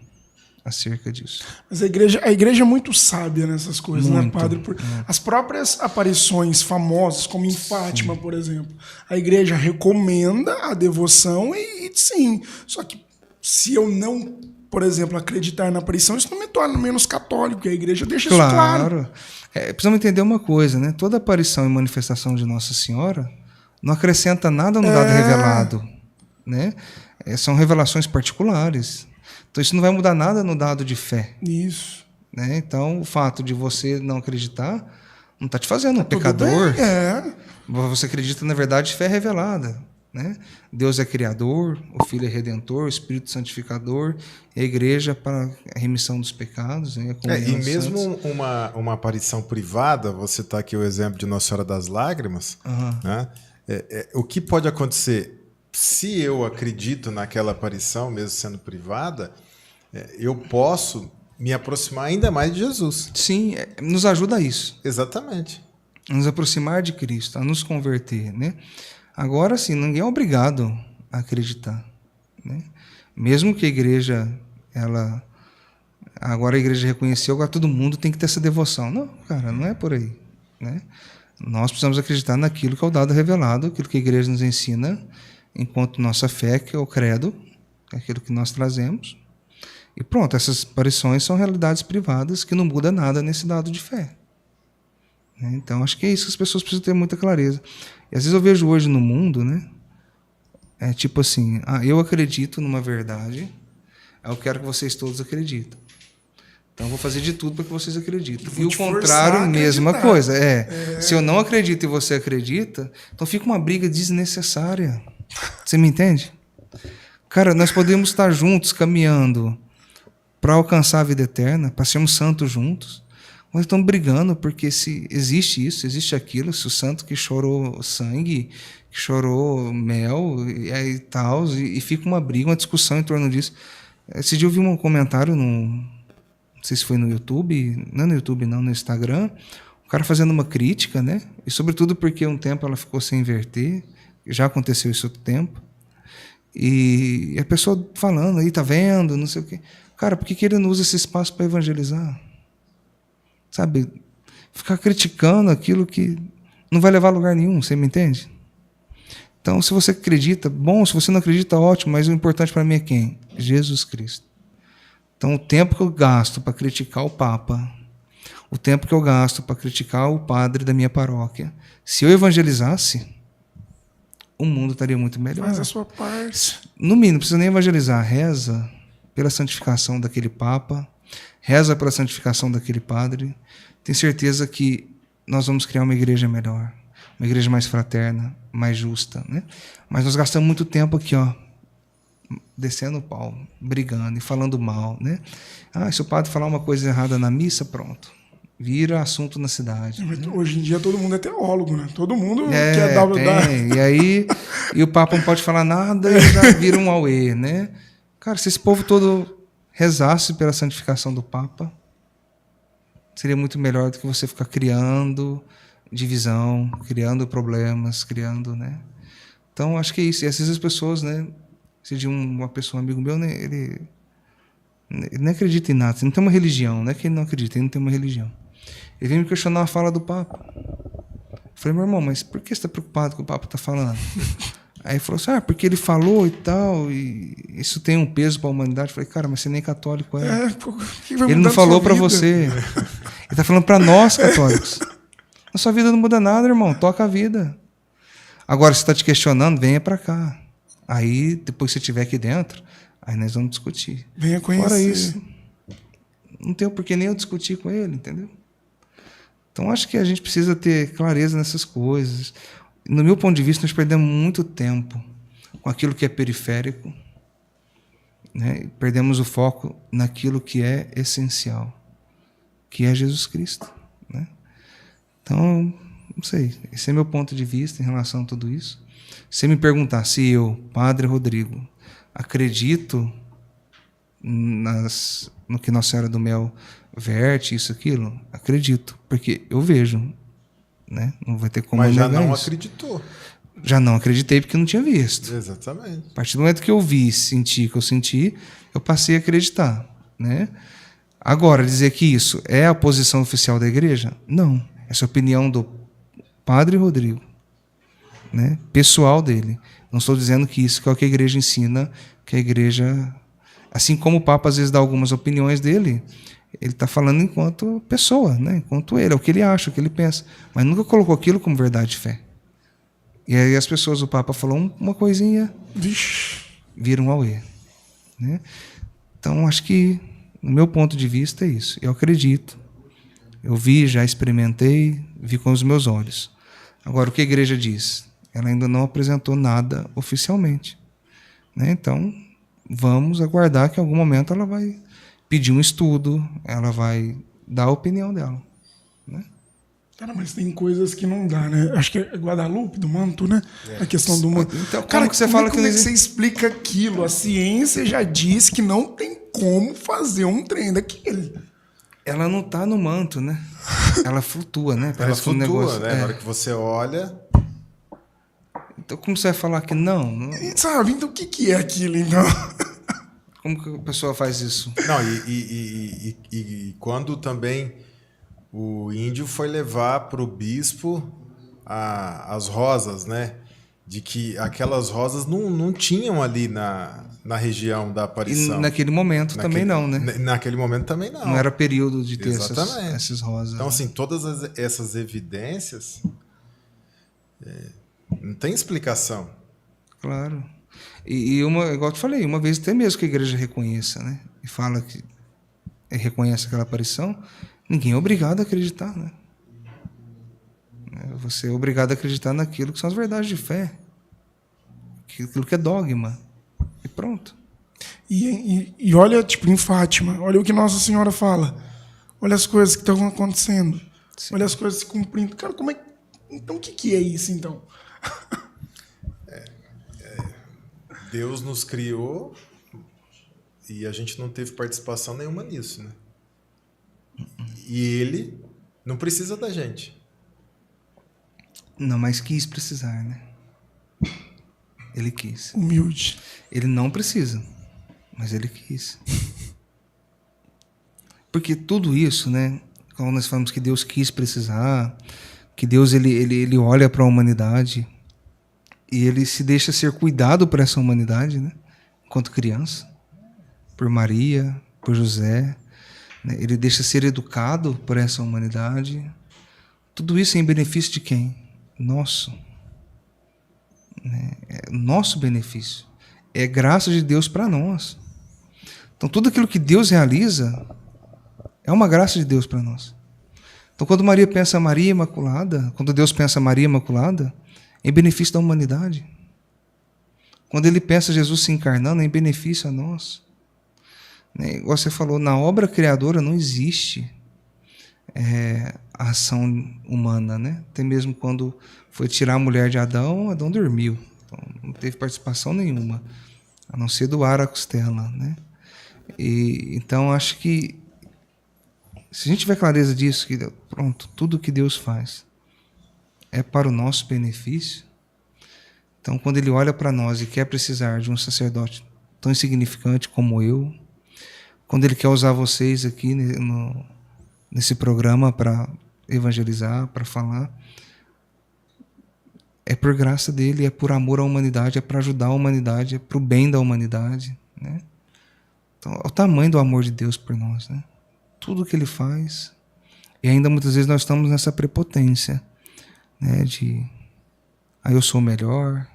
acerca disso. Mas a igreja é muito sábia nessas coisas, Muito, né, padre? As próprias aparições famosas, como em Fátima, por exemplo, a igreja recomenda a devoção e sim. Só que se eu não, por exemplo, acreditar na aparição, isso não me torna menos católico, e a igreja deixa isso claro. Precisamos entender uma coisa, né? Toda aparição e manifestação de Nossa Senhora não acrescenta nada no dado revelado, né? São revelações particulares. Então isso não vai mudar nada no dado de fé. Isso. Né? Então o fato de você não acreditar não está te fazendo um pecador. Você acredita, na verdade, fé revelada. Né? Deus é criador, o Filho é redentor, o Espírito santificador, e a igreja para a remissão dos pecados. Né? E mesmo uma aparição privada, você está aqui o exemplo de Nossa Senhora das Lágrimas, né? O que pode acontecer? Se eu acredito naquela aparição, mesmo sendo privada, eu posso me aproximar ainda mais de Jesus. Sim, nos ajuda a isso. Exatamente. A nos aproximar de Cristo, a nos converter, né? Agora, sim, ninguém é obrigado a acreditar, né? Mesmo que a igreja, agora a igreja reconheceu, agora todo mundo tem que ter essa devoção. Não, cara, não é por aí, né? Nós precisamos acreditar naquilo que é o dado revelado, aquilo que a igreja nos ensina, enquanto nossa fé, que é o credo, aquilo que nós trazemos. E pronto, essas aparições são realidades privadas que não muda nada nesse dado de fé. Então, acho que é isso que as pessoas precisam ter muita clareza. E às vezes eu vejo hoje no mundo, né? É tipo assim, eu acredito numa verdade, eu quero que vocês todos acreditem. Então, eu vou fazer de tudo para que vocês acreditem. E o contrário, mesma coisa. Se eu não acredito e você acredita, então fica uma briga desnecessária. Você me entende? Cara, nós podemos estar juntos, caminhando para alcançar a vida eterna, para sermos santos juntos. Nós estamos brigando porque se existe isso, existe aquilo, se o santo que chorou sangue, que chorou mel e tal, e fica uma briga, uma discussão em torno disso. Esse dia eu vi um comentário, não sei se foi no YouTube, não é no YouTube não, no Instagram, o cara fazendo uma crítica, né? E sobretudo porque um tempo ela ficou sem inverter, já aconteceu isso outro tempo, e a pessoa falando aí, tá vendo, não sei o quê. Cara, por que ele não usa esse espaço para evangelizar? Sabe? Ficar criticando aquilo que não vai levar a lugar nenhum, você me entende? Então, se você acredita, bom, se você não acredita, ótimo, mas o importante para mim é quem? Jesus Cristo. Então, o tempo que eu gasto para criticar o Papa, o tempo que eu gasto para criticar o padre da minha paróquia, se eu evangelizasse, o mundo estaria muito melhor. Faz a sua parte. No mínimo, não precisa nem evangelizar. Reza pela santificação daquele Papa, reza pela santificação daquele padre. Tenho certeza que nós vamos criar uma igreja melhor, uma igreja mais fraterna, mais justa, né? Mas nós gastamos muito tempo aqui, descendo o pau, brigando e falando mal, né? Se o padre falar uma coisa errada na missa, pronto. Vira assunto na cidade. Né? Hoje em dia todo mundo é teólogo, né? Todo mundo quer dar... E aí, o Papa não pode falar nada e já vira um auê, né? Cara, se esse povo todo rezasse pela santificação do Papa, seria muito melhor do que você ficar criando divisão, criando problemas, criando, né? Então, acho que é isso. E às vezes as pessoas, né? Se de uma pessoa, um amigo meu, né, ele nem acredita em nada. Ele não tem uma religião, não é que ele não acredita, ele não tem uma religião. Ele veio me questionar a fala do Papa. Eu falei, meu irmão, mas por que você está preocupado com o que o Papa está falando? Aí ele falou assim, porque ele falou e tal, e isso tem um peso para a humanidade. Eu falei, cara, mas você nem católico é. Ele não falou para você. Ele está falando para nós, católicos. A sua vida não muda nada, irmão. Toca a vida. Agora, se está te questionando, venha para cá. Aí, depois que você estiver aqui dentro, aí nós vamos discutir. Venha conhecer. Fora isso, não tem por que nem eu discutir com ele, entendeu? Então, acho que a gente precisa ter clareza nessas coisas. No meu ponto de vista, nós perdemos muito tempo com aquilo que é periférico, né? Perdemos o foco naquilo que é essencial, que é Jesus Cristo, né? Então, não sei, esse é meu ponto de vista em relação a tudo isso. Se você me perguntar se eu, Padre Rodrigo, acredito no que Nossa Senhora do Mel verte, isso, aquilo, acredito, porque eu vejo, né? Não vai ter como Mas já negar não isso. acreditou. Já não acreditei porque não tinha visto. Exatamente. A partir do momento que eu vi, senti que eu senti, eu passei a acreditar, né? Agora, dizer que isso é a posição oficial da igreja? Não. Essa é a opinião do Padre Rodrigo, né? Pessoal dele. Não estou dizendo que isso que é o que a igreja ensina, que a igreja... Assim como o Papa às vezes dá algumas opiniões dele, ele está falando enquanto pessoa, né? Enquanto ele, é o que ele acha, o que ele pensa. Mas nunca colocou aquilo como verdade de fé. E aí as pessoas, o Papa falou uma coisinha, viram ao erro, né? Então, acho que, no meu ponto de vista, é isso. Eu acredito. Eu vi, já experimentei, vi com os meus olhos. Agora, o que a igreja diz? Ela ainda não apresentou nada oficialmente, né? Então, vamos aguardar que em algum momento ela vai pedir um estudo, ela vai dar a opinião dela, né? Cara, mas tem coisas que não dá, né? Acho que é Guadalupe, do manto, né? A questão do manto. Então, cara, como que você fala como é que que você explica aquilo? A ciência já diz que não tem como fazer um trem daquele. ela não está no manto, né? Ela flutua, né? Ela Parece um flutua, negócio, né? Na hora que você olha... Então, como você vai falar que não? E, sabe? Então, o que é aquilo, então? Como que a pessoa faz isso? Não, e quando também o índio foi levar para o bispo as rosas, né? De que aquelas rosas não tinham ali na região da aparição. E naquele momento também não, né? Naquele momento também não. Não era período de ter Exatamente. essas rosas. Então, né? assim, todas essas evidências não tem explicação. Claro. E igual eu te falei, uma vez até mesmo que a igreja reconheça, né? E fala que reconhece aquela aparição, ninguém é obrigado a acreditar, né? Você é obrigado a acreditar naquilo que são as verdades de fé, aquilo que é dogma, e pronto. E olha, tipo, em Fátima, olha o que Nossa Senhora fala. Olha as coisas que estão acontecendo. Sim. Olha as coisas se cumprindo. Cara, como é... Então, o que é isso, então? Deus nos criou e a gente não teve participação nenhuma nisso, né? E Ele não precisa da gente. Não, mas quis precisar, né? Ele quis. Humilde. Ele não precisa, mas ele quis. Porque tudo isso, né? Quando nós falamos que Deus quis precisar, que Deus ele olha para a humanidade e ele se deixa ser cuidado por essa humanidade, né? Enquanto criança, por Maria, por José, né? Ele deixa ser educado por essa humanidade. Tudo isso em benefício de quem? Nosso. É nosso benefício. É graça de Deus para nós. Então, tudo aquilo que Deus realiza é uma graça de Deus para nós. Então, quando Maria pensa Maria Imaculada, quando Deus pensa Maria Imaculada, é em benefício da humanidade. Quando Ele pensa Jesus se encarnando, é em benefício a nós. Igual você falou, na obra criadora não existe a ação humana, né? Até mesmo quando foi tirar a mulher de Adão, Adão dormiu. Então, não teve participação nenhuma, a não ser doar a costela, né? Então, acho que se a gente tiver clareza disso, que pronto, tudo que Deus faz é para o nosso benefício. Então, quando Ele olha para nós e quer precisar de um sacerdote tão insignificante como eu, quando Ele quer usar vocês aqui nesse programa para evangelizar, para falar, é por graça dele, é por amor à humanidade, é para ajudar a humanidade, é para o bem da humanidade, né? Então, é o tamanho do amor de Deus por nós, né? Tudo que Ele faz. E ainda muitas vezes nós estamos nessa prepotência, né? De eu sou o melhor,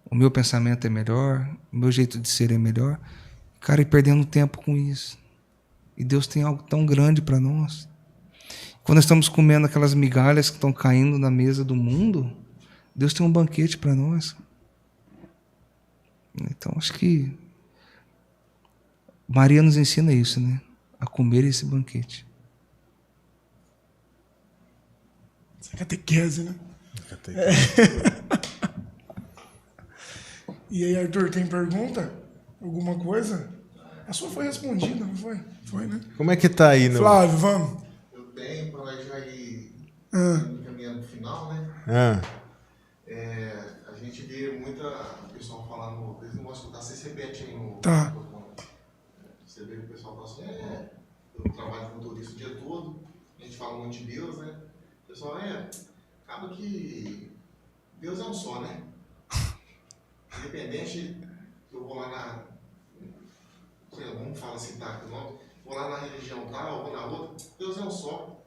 o meu pensamento é melhor, o meu jeito de ser é melhor. Cara, e perdendo tempo com isso. E Deus tem algo tão grande para nós. Quando nós estamos comendo aquelas migalhas que estão caindo na mesa do mundo, Deus tem um banquete para nós. Então, acho que Maria nos ensina isso, né? A comer esse banquete. Essa catequese, né? E aí, Arthur, tem pergunta? Alguma coisa? A sua foi respondida, não foi? Foi, né? Como é que tá aí no... Flávio, vamos. Eu tenho, para nós já ir caminhando pro final, né? A gente vê muita pessoal falando, eles não vão escutar, você se repete aí no... Tá. Você vê que o pessoal fala assim, eu trabalho com tudo isso o dia todo, a gente fala muito de Deus, né? O pessoal, acaba que Deus é um só, né? Independente, eu vou lá na... Vamos falar assim, tá? Vou lá na religião tal, vou na outra, Deus é um só.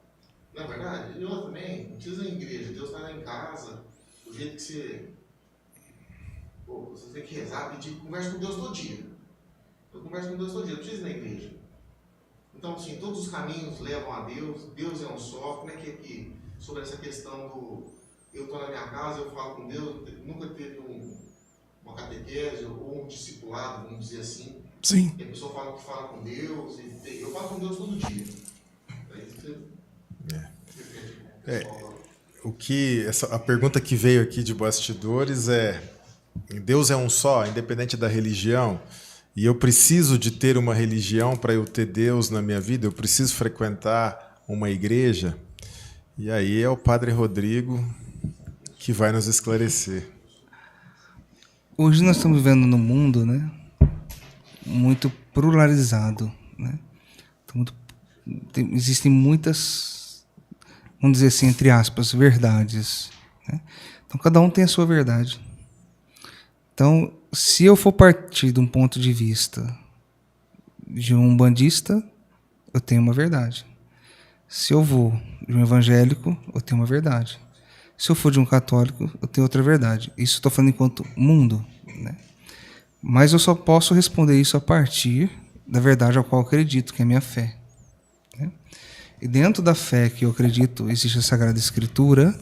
Não é verdade? E outra também, não precisa ir na igreja, Deus está lá em casa, do jeito que você... você tem que rezar, pedir, conversa com Deus todo dia. Eu converso com Deus todo dia, não precisa ir na igreja. Então, assim, todos os caminhos levam a Deus, Deus é um só. Como é que é que, sobre essa questão do... Eu estou na minha casa, eu falo com Deus, nunca teve uma catequese ou um discipulado, vamos dizer assim. Sim. E a pessoa fala que fala com Deus, e eu falo com Deus todo dia. Aí você... A pergunta que veio aqui de bastidores é: Deus é um só, independente da religião, e eu preciso de ter uma religião para eu ter Deus na minha vida? Eu preciso frequentar uma igreja? E aí é o Padre Rodrigo que vai nos esclarecer. Hoje nós estamos vivendo num mundo, né, muito pluralizado, né? Existem muitas, vamos dizer assim, entre aspas, verdades, né? Então cada um tem a sua verdade. Então, se eu for partir de um ponto de vista de um umbandista, eu tenho uma verdade. Se eu vou de um evangélico, eu tenho uma verdade. Se eu for de um católico, eu tenho outra verdade. Isso eu estou falando enquanto mundo, né? Mas eu só posso responder isso a partir da verdade ao qual eu acredito, que é a minha fé, né? E dentro da fé que eu acredito, existe a Sagrada Escritura,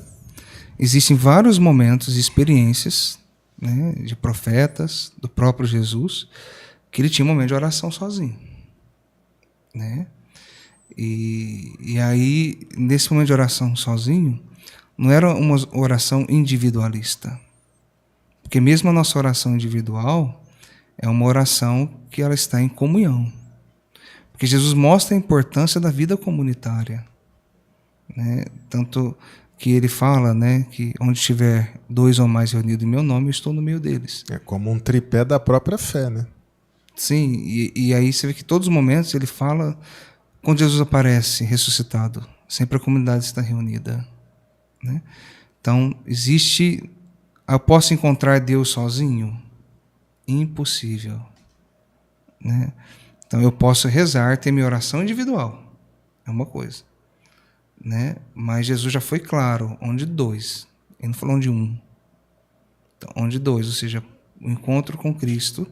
existem vários momentos e experiências, né, de profetas, do próprio Jesus, que ele tinha um momento de oração sozinho, né? E aí, nesse momento de oração sozinho, não era uma oração individualista. Porque mesmo a nossa oração individual é uma oração que ela está em comunhão. Porque Jesus mostra a importância da vida comunitária, né? Tanto que ele fala, né, que onde estiver 2 ou mais reunidos em meu nome, eu estou no meio deles. É como um tripé da própria fé, né? Sim, e aí você vê que todos os momentos ele fala, quando Jesus aparece ressuscitado, sempre a comunidade está reunida, né? Então, eu posso encontrar Deus sozinho? Impossível, né? Então, eu posso rezar, ter minha oração individual, é uma coisa, né? Mas Jesus já foi claro, onde 2, ele não falou onde 1. Então, onde 2, ou seja, o encontro com Cristo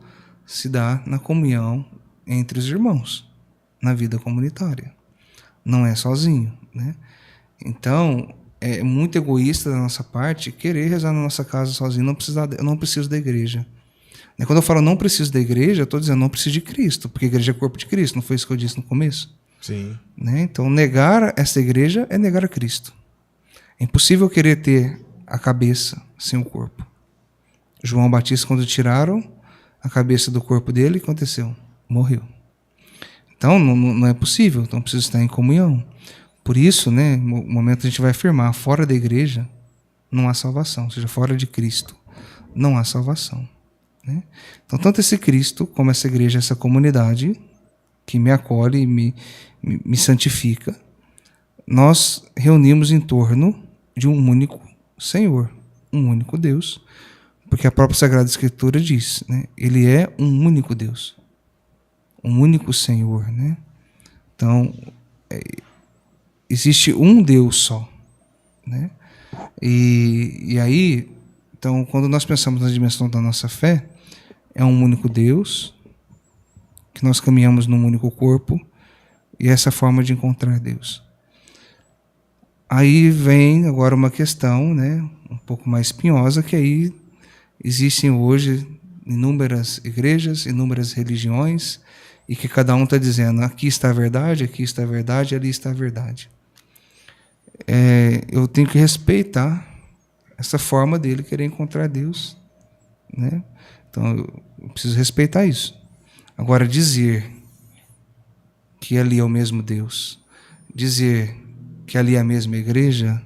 se dá na comunhão entre os irmãos, na vida comunitária, não é sozinho, né? Então, é muito egoísta da nossa parte querer rezar na nossa casa sozinho, eu não preciso da igreja. Quando eu falo não preciso da igreja, eu estou dizendo não preciso de Cristo, porque a igreja é corpo de Cristo, não foi isso que eu disse no começo? Sim. Né? Então, negar essa igreja é negar a Cristo. É impossível querer ter a cabeça sem o corpo. João Batista, quando tiraram a cabeça do corpo dele, o que aconteceu? Morreu. Então, não é possível, então preciso estar em comunhão. Por isso, né, no momento a gente vai afirmar, fora da igreja não há salvação, ou seja, fora de Cristo não há salvação, né? Então, tanto esse Cristo como essa igreja, essa comunidade que me acolhe e me santifica, nós reunimos em torno de um único Senhor, um único Deus, porque a própria Sagrada Escritura diz, né, ele é um único Deus, um único Senhor, né? Então, existe um Deus só, né? E aí, então, quando nós pensamos na dimensão da nossa fé, é um único Deus, que nós caminhamos num único corpo, e essa forma de encontrar Deus. Aí vem agora uma questão, né, um pouco mais espinhosa, que aí existem hoje inúmeras igrejas, inúmeras religiões, e que cada um está dizendo, aqui está a verdade, ali está a verdade. Eu tenho que respeitar essa forma dele querer encontrar Deus, né? Então, eu preciso respeitar isso. Agora, dizer que ali é o mesmo Deus, dizer que ali é a mesma igreja,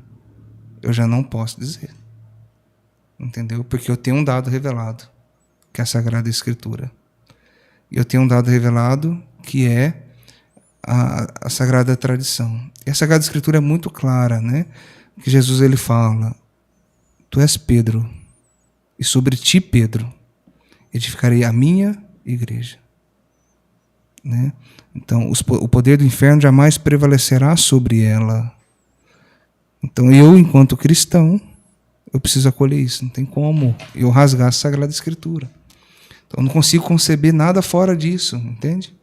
eu já não posso dizer. Entendeu? Porque eu tenho um dado revelado, que é a Sagrada Escritura. E eu tenho um dado revelado, que é a Sagrada Tradição. E a Sagrada Escritura é muito clara, né? Que Jesus ele fala, tu és Pedro, e sobre ti, Pedro, edificarei a minha igreja. Né? Então, o poder do inferno jamais prevalecerá sobre ela. Então, eu, enquanto cristão, eu preciso acolher isso. Não tem como eu rasgar a Sagrada Escritura. Então, eu não consigo conceber nada fora disso, entende?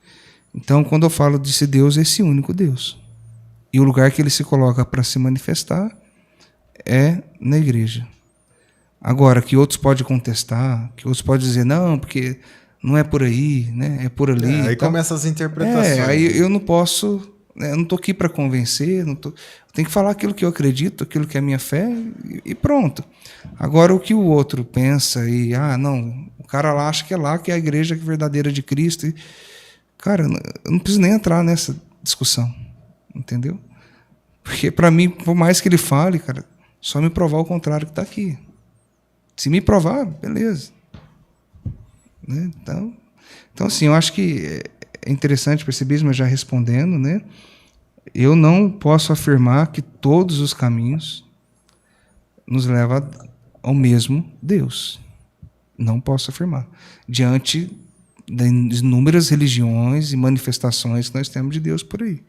Então, quando eu falo desse Deus, é esse único Deus. E o lugar que ele se coloca para se manifestar é na igreja. Agora, que outros podem contestar, que outros podem dizer, não, porque não é por aí, né? É por ali. Aí começam as interpretações. Aí eu não posso, eu não estou aqui para convencer, eu tenho que falar aquilo que eu acredito, aquilo que é a minha fé, e pronto. Agora, o que o outro pensa, não, o cara lá acha que é lá que é a igreja verdadeira de Cristo. Cara, eu não preciso nem entrar nessa discussão, entendeu? Porque, para mim, por mais que ele fale, cara, só me provar o contrário que está aqui. Se me provar, beleza. Né? Então, assim, eu acho que é interessante perceber isso, mas já respondendo, né? Eu não posso afirmar que todos os caminhos nos levam ao mesmo Deus. Não posso afirmar. Diante das inúmeras religiões e manifestações que nós temos de Deus por aí.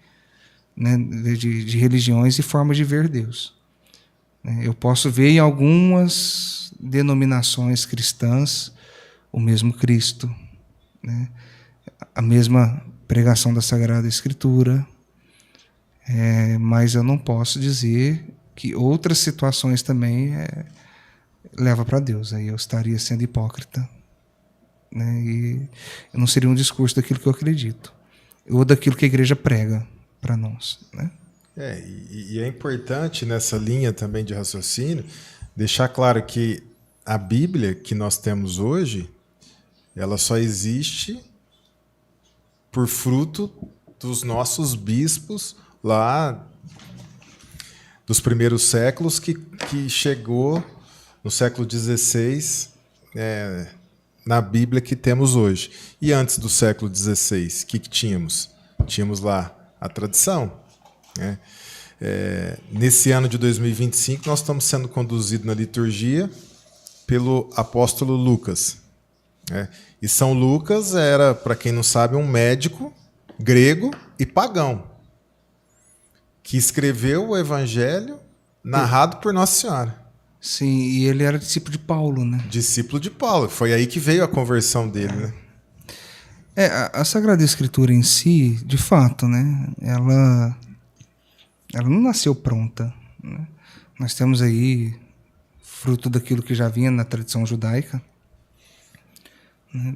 Né? De religiões e formas de ver Deus. Eu posso ver em algumas denominações cristãs o mesmo Cristo, né? A mesma pregação da Sagrada Escritura, mas eu não posso dizer que outras situações também levam para Deus. Aí eu estaria sendo hipócrita, né? E não seria um discurso daquilo que eu acredito, ou daquilo que a igreja prega para nós, né? E é importante nessa linha também de raciocínio deixar claro que a Bíblia que nós temos hoje, ela só existe por fruto dos nossos bispos lá dos primeiros séculos, que chegou no século XVI na Bíblia que temos hoje. E antes do século XVI, o que tínhamos? Tínhamos lá a tradição. Né? Nesse ano de 2025, nós estamos sendo conduzidos na liturgia pelo apóstolo Lucas. E São Lucas era, para quem não sabe, um médico grego e pagão, que escreveu o Evangelho narrado por Nossa Senhora. Sim, e ele era discípulo de Paulo, né? Discípulo de Paulo. Foi aí que veio a conversão dele, né? A Sagrada Escritura em si, de fato, né? Ela não nasceu pronta, né? Nós temos aí fruto daquilo que já vinha na tradição judaica, né?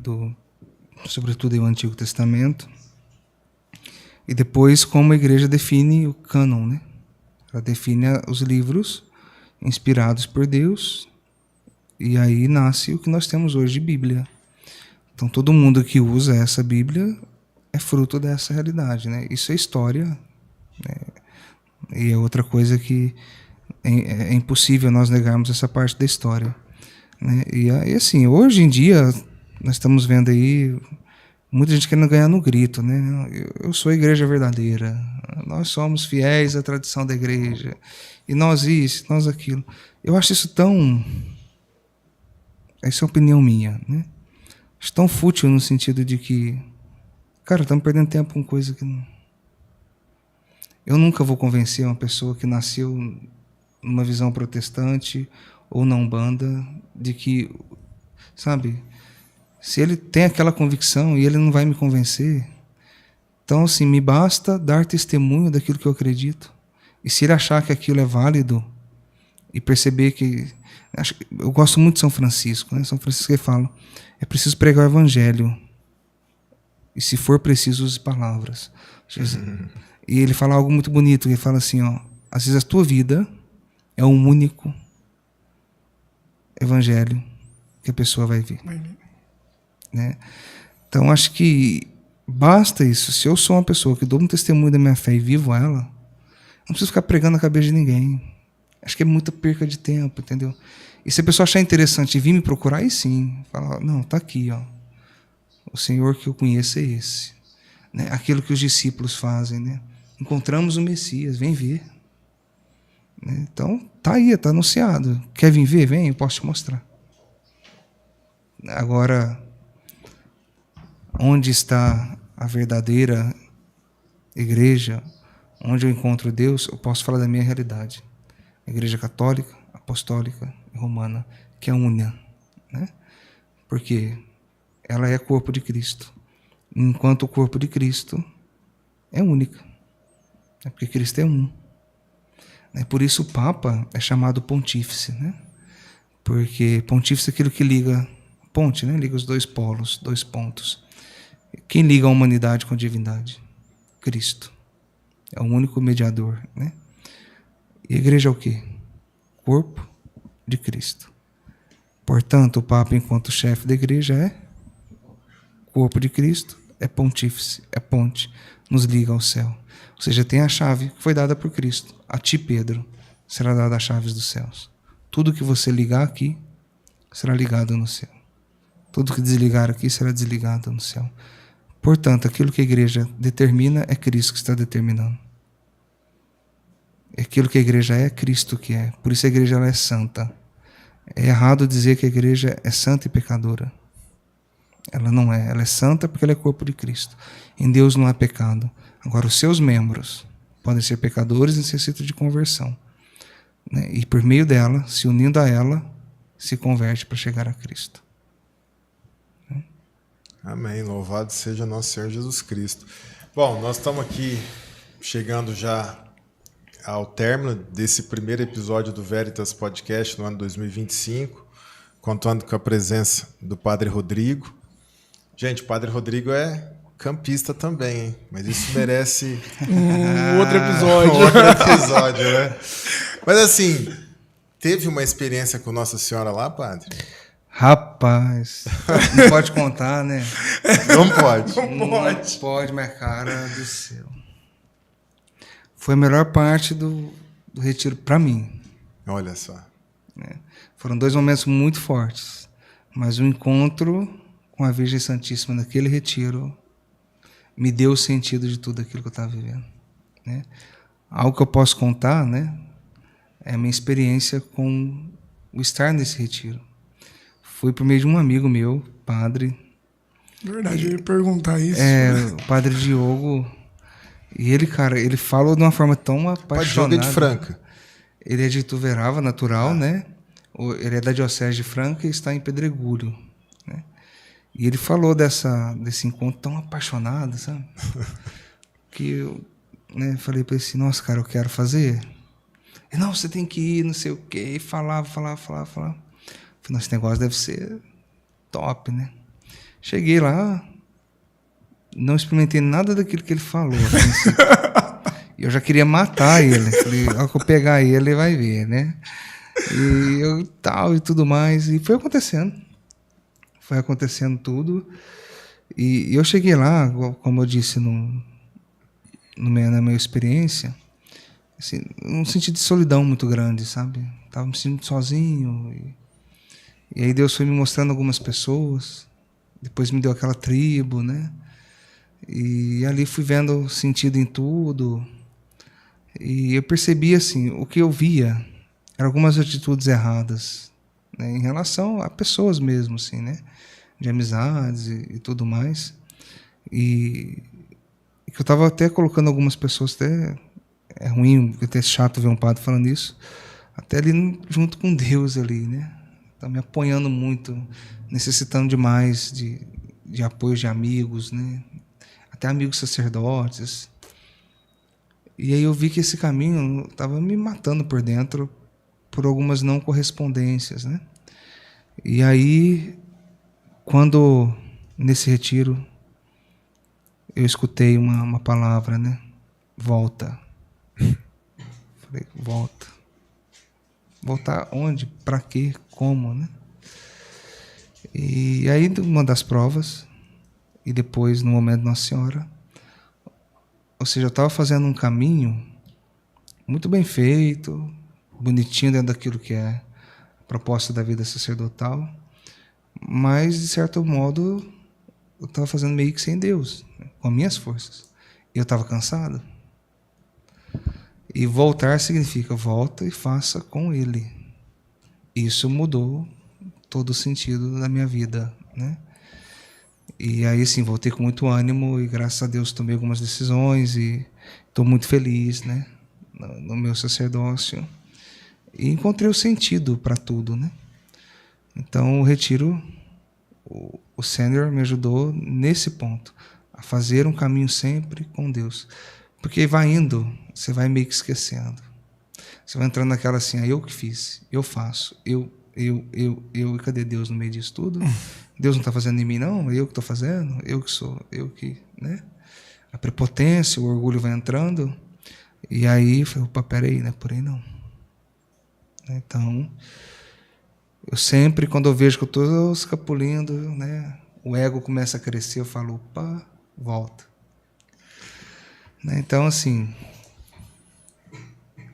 Sobretudo o Antigo Testamento. E depois como a igreja define o cânon, né? Ela define os livros inspirados por Deus, e aí nasce o que nós temos hoje de Bíblia. Então todo mundo que usa essa Bíblia é fruto dessa realidade, né? Isso é história, né? E é outra coisa que é impossível nós negarmos essa parte da história, né? E assim, hoje em dia nós estamos vendo aí muita gente querendo ganhar no grito, né? Eu sou a igreja verdadeira, nós somos fiéis à tradição da igreja, e nós isso, nós aquilo. Eu acho isso tão... Essa é uma opinião minha, né? Acho tão fútil no sentido de que, cara, estamos perdendo tempo com coisa que não... Eu nunca vou convencer uma pessoa que nasceu numa visão protestante ou na Umbanda de que, sabe, se ele tem aquela convicção e ele não vai me convencer, então, assim, me basta dar testemunho daquilo que eu acredito E se ele achar que aquilo é válido e perceber que... Eu gosto muito de São Francisco, né? São Francisco ele fala, é preciso pregar o evangelho. E se for preciso, use palavras. E ele fala algo muito bonito, ele fala assim, ó, às vezes a tua vida é um único evangelho que a pessoa vai ver. Né? Então, acho que basta isso. Se eu sou uma pessoa que dou um testemunho da minha fé e vivo ela, não preciso ficar pregando na cabeça de ninguém. Acho que é muita perca de tempo, entendeu? E se a pessoa achar interessante e vir me procurar, aí sim. Fala, não, tá aqui, ó. O Senhor que eu conheço é esse. Né? Aquilo que os discípulos fazem, né? Encontramos o Messias, vem ver. Né? Então, tá aí, tá anunciado. Quer vir ver? Vem, eu posso te mostrar. Agora, onde está a verdadeira igreja, onde eu encontro Deus, eu posso falar da minha realidade. A Igreja Católica, Apostólica e Romana, que é una, né? Porque ela é corpo de Cristo, enquanto o corpo de Cristo é única, é porque Cristo é um. Por isso o Papa é chamado pontífice, né? Porque pontífice é aquilo que liga, ponte, né? Liga os dois polos, dois pontos. Quem liga a humanidade com a divindade? Cristo. É o único mediador, né? E a igreja é o quê? Corpo de Cristo. Portanto, o Papa, enquanto chefe da igreja, é corpo de Cristo, é pontífice, é ponte, nos liga ao céu. Ou seja, tem a chave que foi dada por Cristo. A ti, Pedro, será dada as chaves dos céus. Tudo que você ligar aqui, será ligado no céu. Tudo que desligar aqui, será desligado no céu. Portanto, aquilo que a igreja determina, é Cristo que está determinando. Aquilo que a igreja é Cristo que é. Por isso a igreja ela é santa. É errado dizer que a igreja é santa e pecadora. Ela não é. Ela é santa porque ela é corpo de Cristo. Em Deus não há pecado. Agora, os seus membros podem ser pecadores e necessitam de conversão. Né? E por meio dela, se unindo a ela, se converte para chegar a Cristo. Amém. Louvado seja nosso Senhor Jesus Cristo. Bom, nós estamos aqui chegando já ao término desse primeiro episódio do Veritas Podcast no ano 2025, contando com a presença do Padre Rodrigo. Gente, o Padre Rodrigo é campista também, hein? Mas isso merece outro episódio. outro episódio, né? Mas assim, teve uma experiência com Nossa Senhora lá, Padre? Rapaz, não pode contar, né? Não pode. Não pode, mas cara do céu. Foi a melhor parte do retiro para mim. Olha só. Né? Foram 2 momentos muito fortes, mas o encontro com a Virgem Santíssima naquele retiro me deu o sentido de tudo aquilo que eu estava vivendo. Né? Algo que eu posso contar, né, é a minha experiência com o estar nesse retiro. Foi por meio de um amigo meu, padre. Verdade, eu ia perguntar isso. O padre Diogo. E ele, cara, ele falou de uma forma tão apaixonada. Padre Diogo é de Franca. Ele é de Ituverava, natural, né? Ele é da Diocese de Franca e está em Pedregulho. Né? E ele falou desse encontro tão apaixonado, sabe? Que eu, né, falei para ele assim, nossa, cara, eu quero fazer. E, não, você tem que ir, não sei o quê. E falava. Falei, nossa, esse negócio deve ser top, né? Cheguei lá, não experimentei nada daquilo que ele falou. Assim. E eu já queria matar ele. Falei, ao que eu pegar ele vai ver, né? E eu tal e tudo mais. E foi acontecendo. Foi acontecendo tudo. E eu cheguei lá, como eu disse na minha experiência, assim, um sentido de solidão muito grande, sabe? Estava me sentindo sozinho. E aí Deus foi me mostrando algumas pessoas. Depois me deu aquela tribo, né? E ali fui vendo sentido em tudo. E eu percebi, assim, o que eu via eram algumas atitudes erradas, né, em relação a pessoas mesmo, assim, né? De amizades e tudo mais. E que eu estava até colocando algumas pessoas, até é ruim, até chato ver um padre falando isso, até ali junto com Deus ali, né? Tá me apoiando muito, necessitando demais de apoio de amigos, né? Até amigos sacerdotes. E aí eu vi que esse caminho estava me matando por dentro por algumas não correspondências, né? E aí, quando nesse retiro eu escutei uma palavra, né? Volta. Falei, volta. Voltar onde? Para quê? Como, né? E aí, uma das provas, e depois no momento de Nossa Senhora, ou seja, eu estava fazendo um caminho muito bem feito, bonitinho dentro daquilo que é a proposta da vida sacerdotal, mas, de certo modo, eu estava fazendo meio que sem Deus, né, com minhas forças. E eu estava cansado. E voltar significa volta e faça com Ele. Isso mudou todo o sentido da minha vida, né? E aí, sim, voltei com muito ânimo e, graças a Deus, tomei algumas decisões e estou muito feliz, né, no meu sacerdócio. E encontrei o sentido para tudo, né? Então, o retiro, o sênior me ajudou nesse ponto, a fazer um caminho sempre com Deus. Porque vai indo, você vai meio que esquecendo. Você vai entrando naquela assim, eu que fiz, eu faço, eu, e cadê Deus no meio disso tudo? Deus não está fazendo em mim, não? É eu que estou fazendo? Eu que sou, eu que, né? A prepotência, o orgulho vai entrando. E aí, eu falei, opa, peraí, não é por aí não. Então, eu sempre, quando eu vejo que eu estou escapulindo, né, o ego começa a crescer, eu falo, opa, volta. Então, assim,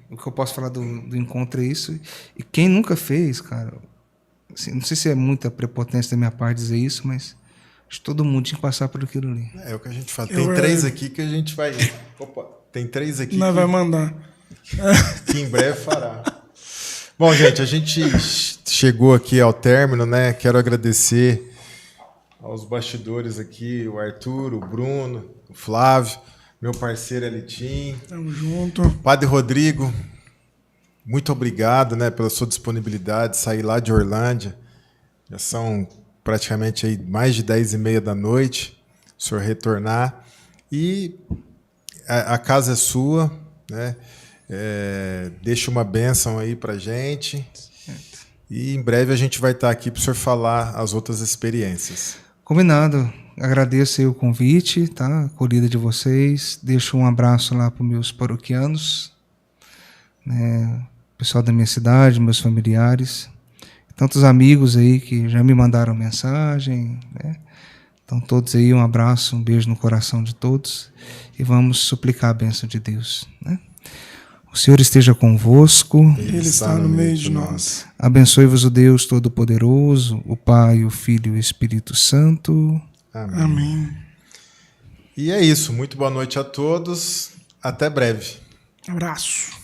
o que eu posso falar do encontro é isso. E quem nunca fez, cara, assim, não sei se é muita prepotência da minha parte dizer isso, mas acho que todo mundo tinha que passar por aquilo ali. É o que a gente fala. Tem 3 aqui que a gente vai... Opa, tem 3 aqui Nós vai mandar. que em breve fará. Bom, gente, a gente chegou aqui ao término, né? Quero agradecer aos bastidores aqui, o Arthur, o Bruno, o Flávio, meu parceiro Elitim. Tamo junto. Padre Rodrigo, muito obrigado, né, pela sua disponibilidade, sair lá de Orlândia. Já são praticamente aí mais de 10h30 da noite, o senhor retornar. E a casa é sua, né? Deixa uma bênção aí pra gente. Certo. E em breve a gente vai estar aqui para o senhor falar as outras experiências. Combinado. Agradeço aí o convite, tá? A acolhida de vocês. Deixo um abraço lá para os meus paroquianos, né? Pessoal da minha cidade, meus familiares, tantos amigos aí que já me mandaram mensagem, né? Então todos aí, um abraço, um beijo no coração de todos e vamos suplicar a bênção de Deus, né? O Senhor esteja convosco. Ele está no meio de nós. Abençoe-vos o Deus Todo-Poderoso, o Pai, o Filho e o Espírito Santo. Amém. Amém. E é isso. Muito boa noite a todos. Até breve. Abraço.